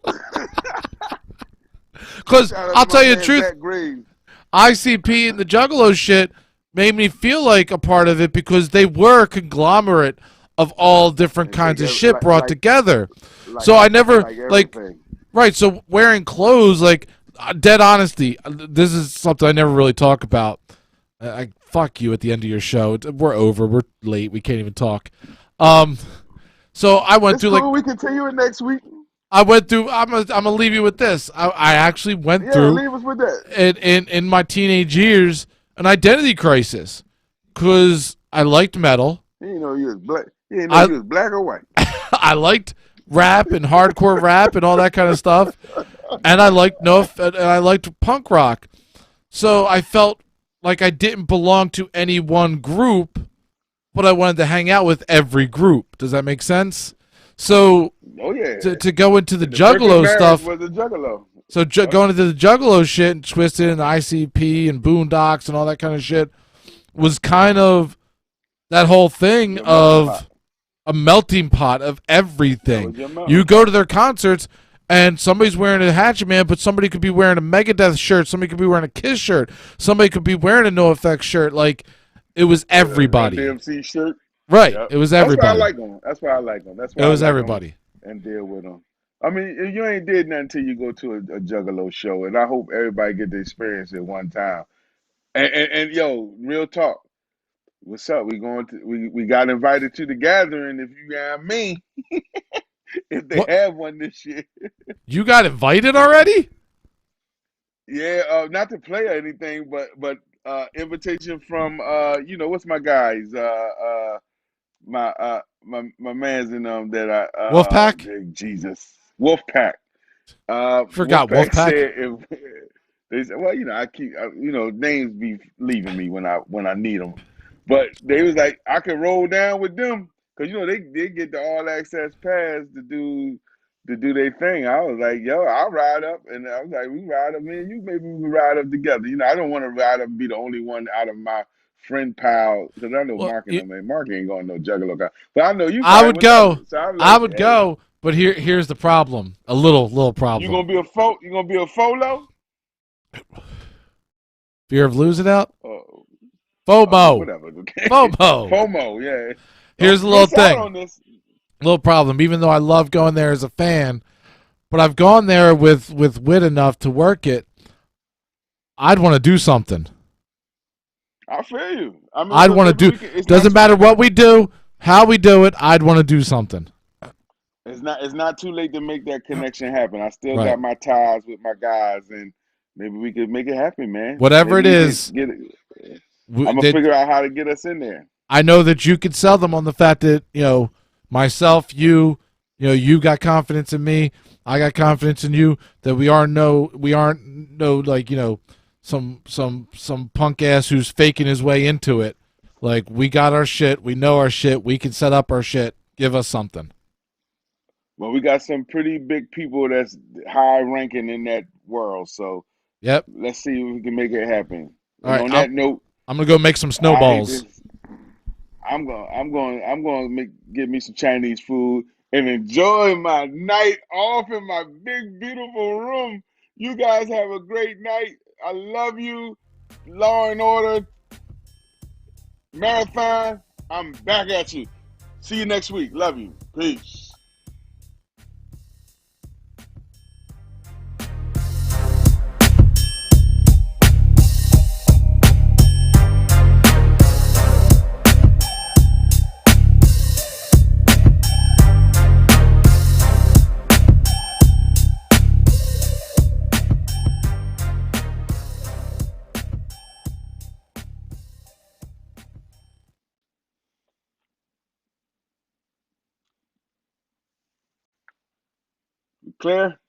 Because Shout out I'll to tell my you the man, truth, Zach Graves. ICP and the Juggalo shit made me feel like a part of it because they were a conglomerate of all different kinds of Like, shit brought like- together. Like, So I never like everything. right. So wearing clothes, like dead honesty, this is something I never really talk about. I fuck you at the end of your show. We're over. We're late. We can't even talk. So I went It's through cool. like We continue it next week. I went through. I'm gonna leave you with this. I actually went Yeah, through leave us with that. in my teenage years an identity crisis because I liked metal. He didn't know you was black. He didn't know I you was black or white. I liked rap and hardcore rap and all that kind of stuff, and I liked and I liked punk rock. So I felt like I didn't belong to any one group, but I wanted to hang out with every group. Does that make sense? So Oh yeah. to go into the The perfect Juggalo marriage stuff, was a juggalo. so going into the Juggalo shit and Twisted and ICP and Boondocks and all that kind of shit was kind of that whole thing Your melting of pot. a melting pot of That everything. was your melting You go pot. to their concerts and somebody's wearing a Hatchet Man, but somebody could be wearing a Megadeth shirt, somebody could be wearing a Kiss shirt, somebody could be wearing a NoFX shirt. Like it was everybody. Run DMC shirt. Right. Yep. It was That's why I everybody. like them. That's why I like them. That's It why I was like everybody. them and deal with them. I mean, you ain't did nothing until you go to a Juggalo show, and I hope everybody get to experience it one time. And yo, real talk. What's up? We got invited to the gathering. If you got me, if they What? have one this year, You got invited already? yeah. Not to play or anything, but invitation from what's my guys my man's in that Wolfpack? Jesus Wolfpack. Forgot Wolfpack Wolfpack. said if they said, well, I keep names be leaving me when I need them, but they was like I could roll down with them because they get the all access pass to do their thing. I was like, yo, I'll ride up, and I was like, we ride up, man. You maybe we can ride up together. I don't want to ride up and be the only one out of my friend pile because I know Well, Mark and them, man. Mark ain't going no juggalo guy, but I know you I probably would would never. go. So I'm I like, would hey, go, but here's the problem. A little you problem. gonna be a fo? You gonna be a folo? Fear of losing out? Oh, okay, FOMO. whatever. FOMO. FOMO, yeah. Here's Don't a little miss out thing. on this. Little problem. Even though I love going there as a fan, but I've gone there with wit enough to work it. I'd want to do something. I feel you. I mean, I'd but want to maybe do. we can. It's not Doesn't too matter late. what we do, how we do it. I'd want to do something. It's not too late to make that connection happen. I still Right. got my ties with my guys, and maybe we could make it happen, man. Whatever it Maybe we is, could get it. I'm gonna that figure out how to get us in there. I know that you could sell them on the fact that myself, you got confidence in me. I got confidence in you that we aren't no like some punk ass who's faking his way into it. Like we got our shit, we know our shit, we can set up our shit. Give us something. Well, we got some pretty big people that's high ranking in that world, so Yep. let's see if we can make it happen. All And right. on I'm that note, I'm gonna go make some I hate snowballs. this. I'm going to get me some Chinese food and enjoy my night off in my big beautiful room. You guys have a great night. I love you. Law and Order Marathon. I'm back at you. See you next week. Love you. Peace. Clear?